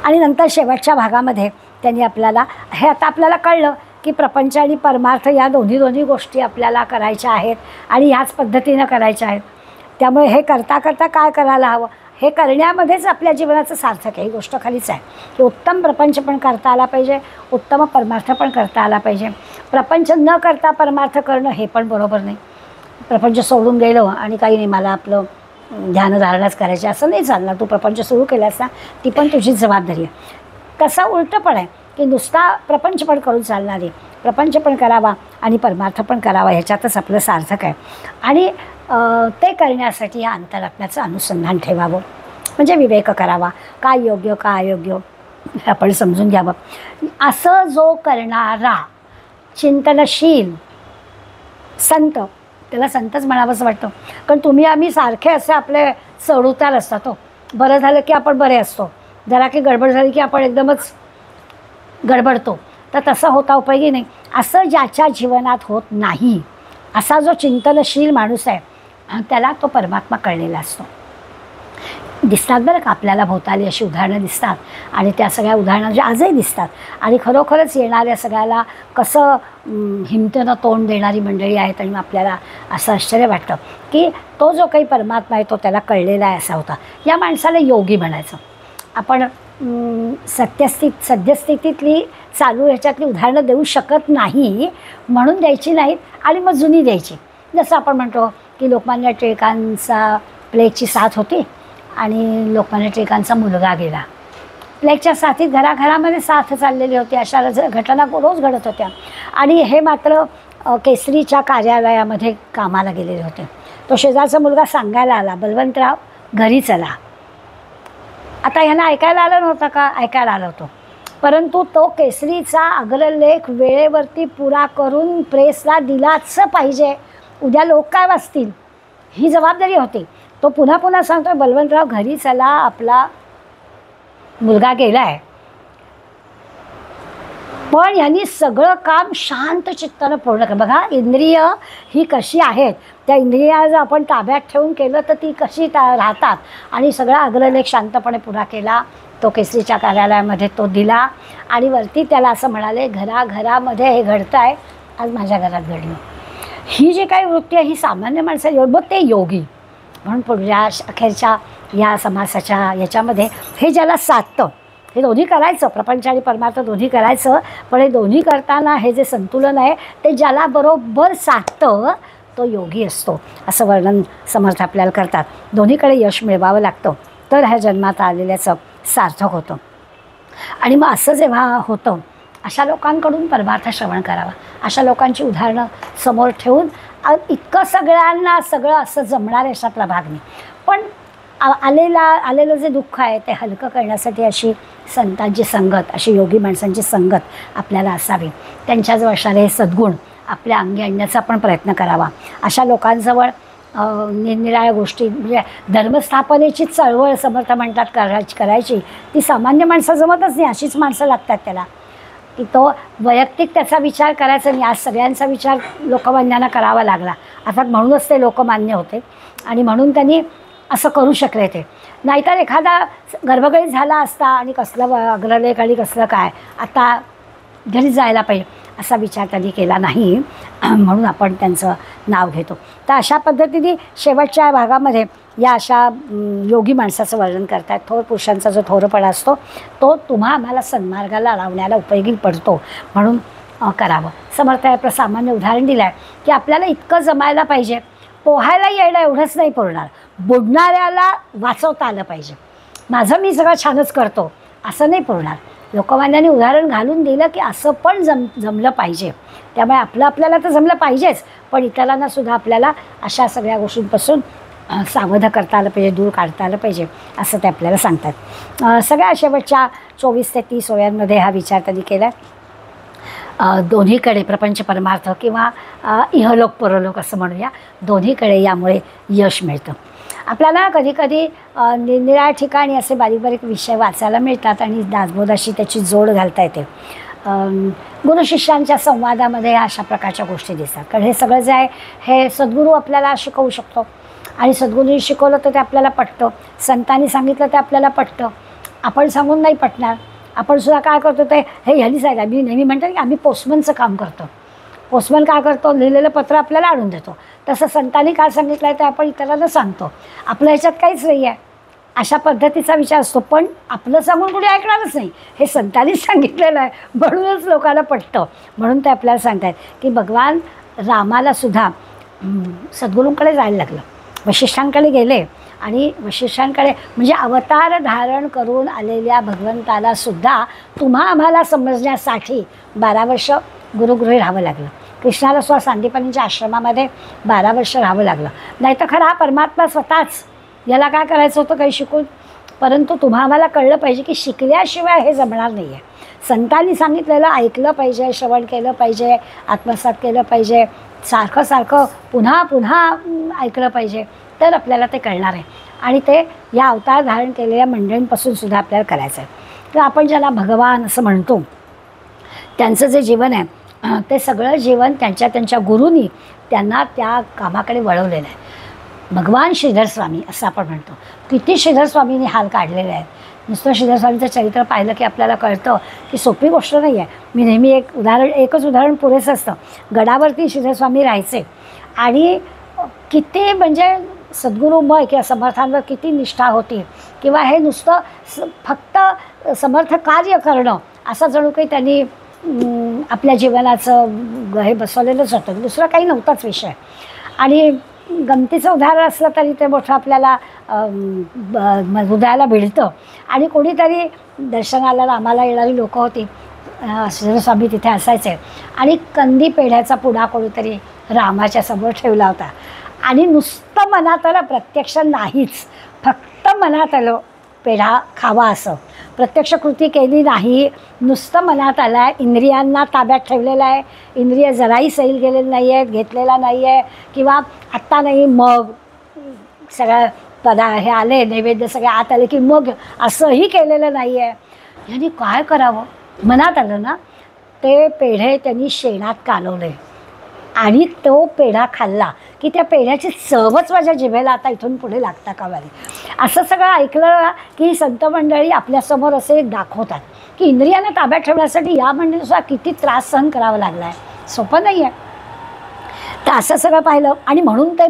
आणि नंतर शेवटच्या भागामध्ये त्यांनी आपल्याला हे आता आपल्याला कळलं की प्रपंच आणि परमार्थ या दोन्ही गोष्टी आपल्याला करायच्या आहेत आणि ह्याच पद्धतीनं करायच्या आहेत. त्यामुळे हे करता करता काय करायला हवं, हे करण्यामध्येच आपल्या जीवनाचं सार्थक आहे. ही गोष्ट खालीच आहे की उत्तम प्रपंच पण करता आला पाहिजे, उत्तम परमार्थ पण करता आला पाहिजे. प्रपंच न करता परमार्थ करणं हे पण बरोबर नाही. प्रपंच सोडून गेलो आणि काही नाही मला आपलं ध्यानधारणाच करायची असं नाही चालणार. तू प्रपंच सुरू केलास ना, ती पण तुझीच जबाबदारी आहे. तसा उलटं पण आहे की नुसता प्रपंच पण करून चालणार नाही, प्रपंच पण करावा आणि परमार्थ पण करावा, ह्याच्यातच आपलं सार्थक आहे. आणि ते करण्यासाठी या अंतरात्म्याचं अनुसंधान ठेवावं, म्हणजे विवेक करावा, काय योग्य काय अयोग्य हे आपण समजून घ्यावं. असं जो करणारा चिंतनशील संत, त्याला संतच म्हणावंसं वाटतं, कारण तुम्ही आम्ही सारखे असे आपले चढउतार असतात. हो, बरं झालं की आपण बरे असतो, जरा की गडबड झाली की आपण एकदमच गडबडतो, तर तसं होता उपयोगी नाही. असं ज्याच्या जीवनात होत नाही असा जो चिंतनशील माणूस आहे त्याला तो परमात्मा कळलेला असतो. दिसतात बरं का आपल्याला भोवताली अशी उदाहरणं दिसतात आणि त्या सगळ्या उदाहरणांचे आजही दिसतात. आणि खरोखरच येणाऱ्या सगळ्याला कसं हिमतीनं तोंड देणारी मंडळी आहेत आणि आपल्याला असं आश्चर्य वाटतं की तो जो काही परमात्मा आहे तो त्याला कळलेला आहे असा होता. या माणसाला योगी म्हणायचं. आपण सद्यस्थितीतली चालू ह्याच्यातली उदाहरणं देऊ शकत नाही म्हणून द्यायची नाहीत आणि मग जुनी द्यायची. जसं आपण म्हणतो की लोकमान्य टिळकांचा प्लेगची साथ होती आणि लोकमान्य टिळकांचा मुलगा गेला. प्लेगच्या साथीत घराघरामध्ये साथ चाललेली होती, अशा घटना रोज घडत होत्या. आणि हे मात्र केसरीच्या कार्यालयामध्ये कामाला गेलेले होते. तो शेजारचा मुलगा सांगायला आला, बलवंतराव घरी चला. आता ह्यांना ऐकायला आलं नव्हतं का, ऐकायला आलं होतं, परंतु तो केसरीचा अग्रलेख वेळेवरती पुरा करून प्रेसला दिलाच पाहिजे, उद्या लोक काय वाचतील ही जबाबदारी होती. तो पुन्हा पुन्हा सांगतो, बलवंतराव घरी चला, आपला मुलगा गेला आहे. पण यांनी सगळं काम शांत चित्तानं पूर्ण केलं. बघा इंद्रिय ही कशी आहेत, त्या इंद्रिया जर आपण ताब्यात ठेवून केलं तर ती कशी राहतात. आणि सगळा अग्रलेख शांतपणे पुरा केला. तो केसरीच्या कार्यालयामध्ये तो दिला आणि वरती त्याला असं म्हणाले, घराघरामध्ये हे घडतं आहे, आज माझ्या घरात घडलं. ही जी काही वृत्ती आहे ही सामान्य माणसाची, बघ ते योगी. म्हणून पुढच्या अखेरच्या या समासाच्या याच्यामध्ये हे ज्याला साधतं, हे दोन्ही करायचं, प्रपंच आणि परमार्थ दोन्ही करायचं, पण हे दोन्ही करताना हे जे संतुलन आहे ते ज्याला बरोबर साधतं तो योगी असतो, असं वर्णन समर्थ आपल्याला करतात. दोन्हीकडे यश मिळवावं लागतं तर ह्या जन्मात आलेल्याचं सार्थक होतं. आणि मग असं जेव्हा होतं अशा लोकांकडून परमार्थ श्रवण करावा. अशा लोकांची उदाहरणं समोर ठेवून इतकं सगळ्यांना सगळं असं जमणार आहे अशातला भाग नाही, पण आलेलं जे दुःख आहे ते हलकं करण्यासाठी अशी संतांची संगत, अशी योगी माणसांची संगत आपल्याला असावी. त्यांच्याजवळ असणारे हे सद्गुण आपल्या अंगी आणण्याचा आपण प्रयत्न करावा. अशा लोकांजवळ निरनिराळ्या गोष्टी म्हणजे धर्मस्थापनेची चळवळ समर्थ म्हणतात करायची ती सामान्य माणसं जमतच नाही. अशीच माणसं लागतात त्याला, की तो वैयक्तिक त्याचा विचार करायचा नाही. आज सगळ्यांचा विचार लोकमान्यांना करावा लागला. अर्थात म्हणूनच ते लोकमान्य होते आणि म्हणून त्यांनी असं करू शकले ते. नाहीतर एखादा गर्भगळीत झाला असता आणि कसलं अग्रलेख आणि कसलं काय, आता घरी जायला पाहिजे असा विचार त्यांनी केला नाही, म्हणून आपण त्यांचं नाव घेतो. तर अशा पद्धतीने शेवटच्या भागामध्ये या अशा योगी माणसाचं वर्णन करतात. थोर पुरुषांचा जो थोरपणा असतो तो तुम्हा आम्हाला सन्मार्गाला लावण्याला उपयोगी पडतो, म्हणून करावं. समर्थ आपलं सामान्य उदाहरण दिलं आहे की आपल्याला इतकं जमायला पाहिजे, पोहायला यायला एवढंच नाही पुरणार, बुडणाऱ्याला वाचवता आलं पाहिजे. माझं मी सगळं छानच करतो असं नाही पुरणार. लोकमान्यांनी उदाहरण घालून दिलं की असं पण जमलं पाहिजे. त्यामुळे आपल्याला तर जमलं पाहिजेच, पण इतरांनासुद्धा आपल्याला अशा सगळ्या गोष्टींपासून सावध करता आलं पाहिजे, दूर काढता आलं पाहिजे असं ते आपल्याला सांगतात. सगळ्या शेवटच्या 24 ते 30 ओव्यांमध्ये हा विचार त्यांनी केला. दोन्हीकडे प्रपंच परमार्थ किंवा इहलोक परलोक असं म्हणूया, दोन्हीकडे यामुळे यश मिळतं. आपल्याला कधीकधी निरनिराळ्या ठिकाणी असे बारीक बारीक विषय वाचायला मिळतात आणि दासबोधाशी त्याची जोड घालता येते. गुरुशिष्यांच्या संवादामध्ये अशा प्रकारच्या गोष्टी दिसतात. कारण हे सगळं जे आहे हे सद्गुरू आपल्याला शिकवू शकतो आणि सद्गुरूंनी शिकवलं तर ते आपल्याला पटतं, संतांनी सांगितलं ते आपल्याला पटतं. आपण सांगून नाही पटणार. आपण सुद्धा काय करतो ते हे ह्यानी सांगा, मी नेहमी म्हणतो की आम्ही पोस्टमनचं काम करतो. पोस्टमन काय करतो, लिहिलेलं पत्र आपल्याला आणून देतो. तसं संतांनी काय सांगितलं आहे ते आपण इतरांना सांगतो. आपल्या ह्याच्यात काहीच नाही आहे अशा पद्धतीचा विचार असतो. पण आपलं सांगून कुणी ऐकणारच नाही, हे संतांनीच सांगितलेलं आहे म्हणूनच लोकांना पटतं. म्हणून ते आपल्याला सांगतात की भगवान रामालासुद्धा सद्गुरूंकडे जायला लागलं, वशिष्ठांकडे गेले आणि वशिष्ठांकडे म्हणजे अवतार धारण करून आलेल्या भगवंतालासुद्धा तुम्हा आम्हाला समजण्यासाठी 12 वर्ष गुरुगृही राहावं लागलं. कृष्णाला सुद्धा सांदीपनीच्या आश्रमामध्ये 12 वर्ष राहावं लागलं. नाही तर खरं हा परमात्मा स्वतःच याला काय करायचं होतं काही शिकून, परंतु तुम्हा आम्हाला कळलं पाहिजे की शिकल्याशिवाय हे जमणार नाही आहे. संतांनी सांगितलेलं ऐकलं पाहिजे, श्रवण केलं पाहिजे, आत्मसात केलं पाहिजे, सारखं सारखं पुन्हा पुन्हा ऐकलं पाहिजे, तर आपल्याला ते कळणार आहे. आणि ते या अवतार धारण केलेल्या मंडळींपासून सुद्धा आपल्याला करायचं आहे. तर आपण ज्याला भगवान असं म्हणतो त्यांचं जे जीवन आहे ते सगळं जीवन त्यांच्या गुरूंनी त्यांना त्या कामाकडे वळवलेलं आहे. भगवान श्रीधर स्वामी असं आपण म्हणतो. किती श्रीधर स्वामींनी हाल काढलेले आहेत. नुसतं श्रीधर स्वामींचं चरित्र पाहिलं की आपल्याला कळतं की सोपी गोष्ट नाही आहे. मी नेहमी एकच उदाहरण पुरेसं असतं. गडावरती श्रीधर स्वामी राहायचे आणि किती म्हणजे सद्गुरूमय किंवा समर्थांवर किती निष्ठा होती, किंवा हे नुसतं फक्त समर्थ कार्य करणं असं जणू काही त्यांनी आपल्या जीवनाचं हे बसवलेलंच होतं, दुसरं काही नव्हताच विषय. आणि गमतीचं उदाहरण असलं तरी ते मोठं आपल्याला हृदयाला भिडतं. आणि कोणीतरी दर्शनाला रामाला येणारी लोकं होती, स्वामी तिथे असायचे आणि कंदी पेढ्याचा पुडा कोणीतरी रामाच्या समोर ठेवला होता आणि नुसतं मनात आलं, प्रत्यक्ष नाहीच, फक्त मनात आलं पेढा खावा असं, प्रत्यक्ष कृती केली नाही, नुसतं मनात आलं आहे, इंद्रियांना ताब्यात ठेवलेलं आहे, इंद्रिय जराही सैल गेलेले नाही आहेत, घेतलेला नाही आहे, किंवा आत्ता नाही मग सगळ्या हे आले नैवेद्य सगळे आत आले की मग असंही केलेलं नाही आहे. यांनी काय करावं, मनात आलं ना, ते पेढे त्यांनी शेणात कालवले आणि तो पेढा खाल्ला की त्या पेढ्याची चवच माझ्या जिभेला आता इथून पुढे लागता कामा नये. असं सगळं ऐकलं की संत मंडळी आपल्यासमोर असे दाखवतात की इंद्रियांना ताब्यात ठेवण्यासाठी या मंडळीचा किती त्रास सहन करावा लागला आहे, सोपं नाही आहे. तर असं सगळं पाहिलं आणि म्हणून ते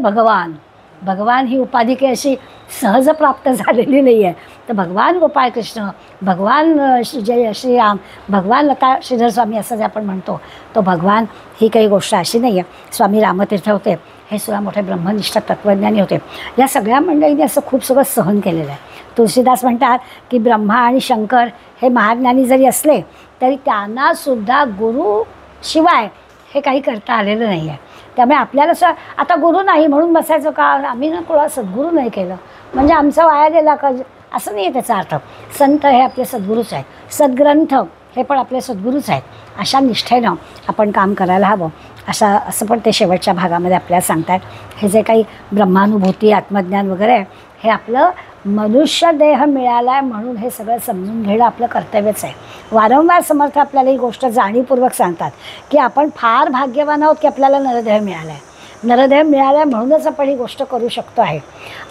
भगवान ही उपाधी काही अशी सहज प्राप्त झालेली नाही आहे. तर भगवान गोपाळकृष्ण, भगवान जय श्रीराम, भगवान लता श्रीधर स्वामी असं जे आपण म्हणतो, तो भगवान ही काही गोष्ट अशी नाही आहे. स्वामी रामतीर्थ होते, हे सुद्धा मोठे ब्रह्मनिष्ठ तत्त्वज्ञानी होते. या सगळ्या मंडळींनी असं खूप सगळं सहन केलेलं आहे. तुलसीदास म्हणतात की ब्रह्मा आणि शंकर हे महाज्ञानी जरी असले तरी त्यांनासुद्धा गुरुशिवाय हे काही करता आलेलं नाही आहे. त्यामुळे आपल्याला आता गुरु नाही म्हणून बसायचं का, आम्ही ना कोणा सद्गुरू नाही केलं म्हणजे आमचा वाया गेला का, असं नाही आहे त्याचा अर्थ. संत हे आपले सद्गुरूच आहेत. सद्ग्रंथ हे पण आपले सद्गुरूच आहेत. अशा निष्ठेनं आपण काम करायला हवं असं पण ते शेवटच्या भागामध्ये आपल्याला सांगतात. हे जे काही ब्रह्मानुभूती आत्मज्ञान वगैरे आहे, हे आपलं मनुष्य देह मिळाला आहे म्हणून हे सगळं समजून घेणं आपलं कर्तव्यच आहे. वारंवार समर्थ आपल्याला ही गोष्ट जाणीवपूर्वक सांगतात की आपण फार भाग्यवान आहोत की आपल्याला नरदेह मिळाला आहे. नरदेह मिळाला आहे म्हणूनच आपण ही गोष्ट करू शकतो आहे.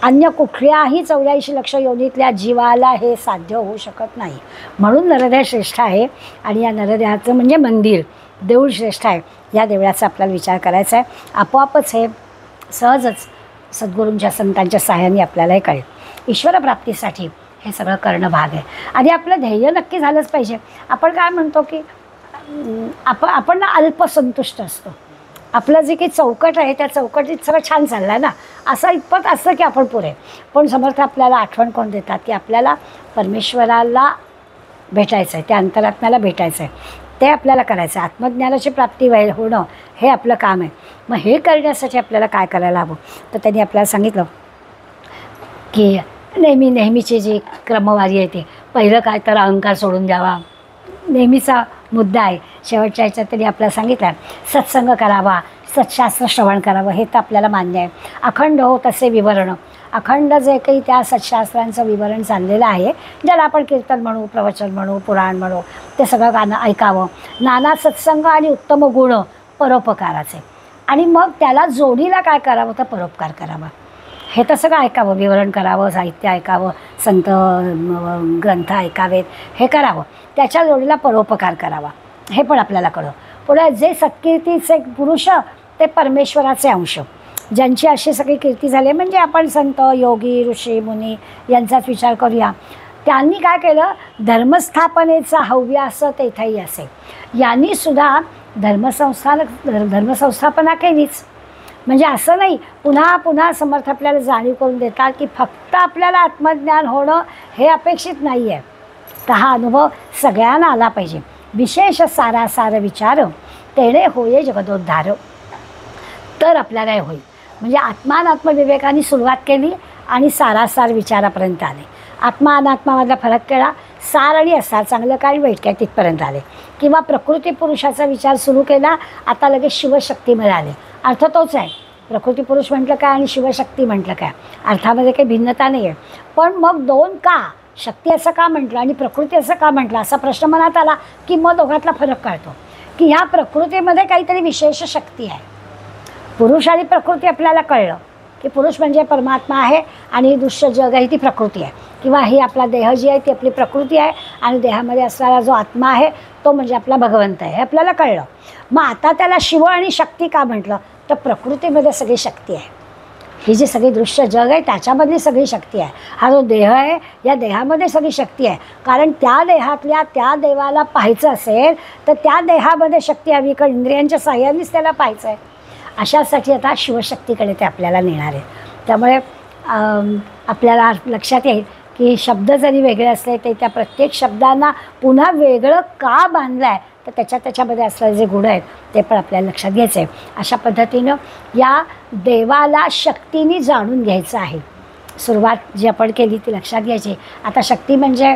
अन्य कुठल्याही 84 लक्ष योनीतल्या जीवाला हे साध्य होऊ शकत नाही. म्हणून नरदेह श्रेष्ठ आहे आणि या नरदेहाचं म्हणजे मंदिर देऊळ श्रेष्ठ आहे. या देवळाचा आपल्याला विचार करायचा आहे. आपोआपच हे सहजच सद्गुरूंच्या संतांच्या सहाय्याने आपल्याला हे कळेल. ईश्वरप्राप्तीसाठी हे सगळं करणं भाग आहे. आणि आपलं ध्येय नक्की झालंच पाहिजे. आपण काय म्हणतो की आपण ना अल्पसंतुष्ट असतो. आपलं जे काही चौकट आहे त्या चौकटीत सगळं छान चाललं आहे ना, असं इतपत असतं की आपण पुरे. पण समर्थ आपल्याला आठवण कोण देतात की आपल्याला परमेश्वराला भेटायचं आहे, त्या अंतरात्म्याला भेटायचं आहे, ते आपल्याला करायचं आहे. आत्मज्ञानाची प्राप्ती होणं हे आपलं काम आहे. मग हे करण्यासाठी आपल्याला काय करायला हवं, तर त्यांनी आपल्याला सांगितलं की नेहमीची जी क्रमवारी आहे ते पहिलं काय तर अहंकार सोडून द्यावा, नेहमीचा मुद्दा आहे. शेवटच्या ह्याच्यात तरी आपल्याला सांगितलं सत्संग करावा, सत्शास्त्र श्रवण करावं, हे तर आपल्याला मान्य आहे. अखंड हो तसे विवरण, अखंड जे काही त्या सत्शास्त्रांचं विवरण चाललेलं आहे, ज्याला आपण कीर्तन म्हणू, प्रवचन म्हणू, पुराण म्हणू, ते सगळं गाणं ऐकावं. नाना सत्संग आणि उत्तम गुण परोपकाराचे. आणि मग त्याला जोडीला काय करावं तर परोपकार करावा. हे तर सगळं ऐकावं, विवरण करावं, साहित्य ऐकावं, संत ग्रंथ ऐकावेत, हे करावं. त्याच्या जोडीला परोपकार करावा, हे पण आपल्याला कळलं. पुढे जे सत्कीर्तीचे पुरुष ते परमेश्वराचे अंश, ज्यांची अशी सगळी कीर्ती झाली, म्हणजे आपण संत योगी ऋषी मुनी यांचाच विचार करूया. त्यांनी काय केलं, धर्मस्थापनेचा हव्यास तेथेही असे. यांनी सुद्धा धर्मसंस्थापना केलीच. म्हणजे असं नाही, पुन्हा पुन्हा समर्थ आपल्याला जाणीव करून देतात की फक्त आपल्याला आत्मज्ञान होणं हे अपेक्षित नाही आहे, तर हा अनुभव सगळ्यांना आला पाहिजे. विशेष सारासार विचार तेणे होये जगदोद्धार, तर आपल्याला हे होईल. म्हणजे आत्माविवेकाने सुरुवात केली आणि सारासार विचारापर्यंत आले. आत्मा अनात्मामधला फरक केला, सार आणि असार, चांगलं काय वाईट काय, तिथपर्यंत आले. किंवा प्रकृती पुरुषाचा विचार सुरू केला, आता लगेच शिवशक्ती मिळाले. अर्थ तोच आहे. प्रकृती पुरुष म्हटलं काय आणि शिवशक्ती म्हटलं काय, अर्थामध्ये काही भिन्नता नाही आहे. पण मग दोन का, शक्ती असं का म्हटलं आणि प्रकृती असं का म्हटलं, असा प्रश्न मनात आला की मग दोघातला फरक कळतो की ह्या प्रकृतीमध्ये काहीतरी विशेष शक्ती आहे. पुरुष आणि प्रकृती आपल्याला कळलं की पुरुष म्हणजे परमात्मा आहे आणि दृश्य जग आहे ती प्रकृती आहे, किंवा ही आपला देह जी आहे ती आपली प्रकृती आहे आणि देहामध्ये असणारा जो आत्मा आहे तो म्हणजे आपला भगवंत आहे, हे आपल्याला कळलं. मग आता त्याला शिव आणि शक्ती का म्हटलं, तर प्रकृतीमध्ये सगळी शक्ती आहे. ही जी सगळी दृश्य जग आहे त्याच्यामधली सगळी शक्ती आहे. हा जो देह आहे या देहामध्ये सगळी शक्ती आहे. कारण त्या देहातल्या त्या देवाला पाहायचं असेल तर त्या देहामध्ये शक्ती हवी, कारण इंद्रियांच्या साह्यानेच त्याला पाहायचं आहे. अशासाठी आता शिवशक्तीकडे ते आपल्याला नेणार आहे. त्यामुळे आपल्याला लक्षात येईल की शब्द जरी वेगळे असले ते त्या प्रत्येक शब्दांना पुन्हा वेगळं का बांधलं आहे, तर त्याच्यामध्ये असलेले जे गुण आहेत ते पण आपल्याला लक्षात घ्यायचं आहे. अशा पद्धतीनं या देवाला शक्तीने जाणून घ्यायचं आहे. सुरुवात जी आपण केली ती लक्षात घ्यायची. आता शक्ती म्हणजे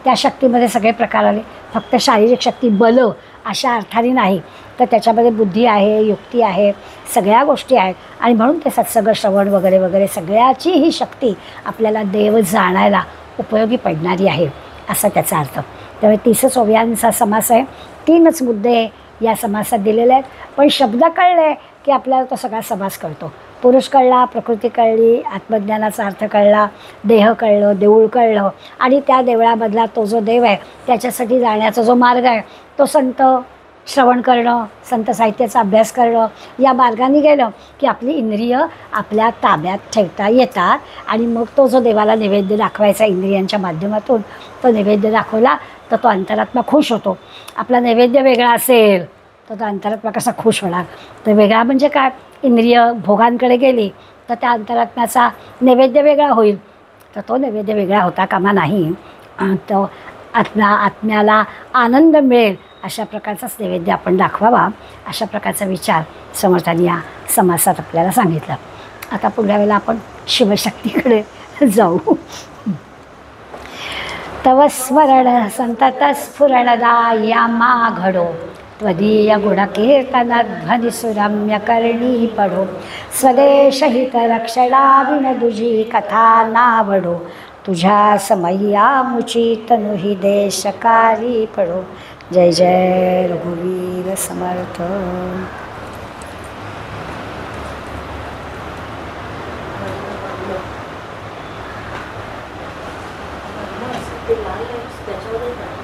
त्या शक्तीमध्ये सगळे प्रकार आले. फक्त शारीरिक शक्ती बल अशा अर्थाने नाही, तर त्याच्यामध्ये बुद्धी आहे, युक्ती आहे, सगळ्या गोष्टी आहेत. आणि म्हणून ते सत्संग श्रवण वगैरे वगैरे सगळ्याची ही शक्ती आपल्याला देव जाणायला उपयोगी पडणारी आहे, असा त्याचा अर्थ. त्यामुळे 30 ओव्यांचा समास आहे. 3च मुद्दे या समासात दिलेले आहेत. पण शब्द कळले की आपल्याला तो सगळा समास कळतो. पुरुष कळला, प्रकृती कळली, आत्मज्ञानाचा अर्थ कळला, देह कळलं, देऊळ कळलं, आणि त्या देवळामधला तो जो देव आहे त्याच्यासाठी जाण्याचा जो मार्ग आहे तो संत श्रवण करणं, संत साहित्याचा अभ्यास करणं, या मार्गाने गेलं की आपली इंद्रिय आपल्या ताब्यात ठेवता येतात. आणि मग तो जो देवाला नैवेद्य दाखवायचा इंद्रियांच्या माध्यमातून, तो नैवेद्य दाखवला तर तो अंतरात्मा खुश होतो. आपला नैवेद्य वेगळा असेल तर तो अंतरात्मा कसा खुश होणार. तर वेगळा म्हणजे काय, इंद्रिय भोगांकडे गेली तर त्या अंतरात्म्याचा नैवेद्य वेगळा होईल, तर तो नैवेद्य वेगळा होता कामा नाही. तो आत्म्याला आनंद मिळेल अशा प्रकारचाच नैवेद्य आपण दाखवावा, अशा प्रकारचा विचार समर्थांनी या समासात आपल्याला सांगितलं. आता पुढल्या वेळेला आपण शिवशक्तीकडे जाऊ. तव स्मरण संतत स्फुरणदाय्या मा घडो त्वदीय गुणकीर्तनध्वनिसुरम्य करणी पडो स्वदेशहितरक्षणा विन दुजी कथा नावडो तुझ्या समय्या मुची तनु ही देशकारी पडो. जय जय रघुवीर समर्थ. ते लाल त्याच्यावर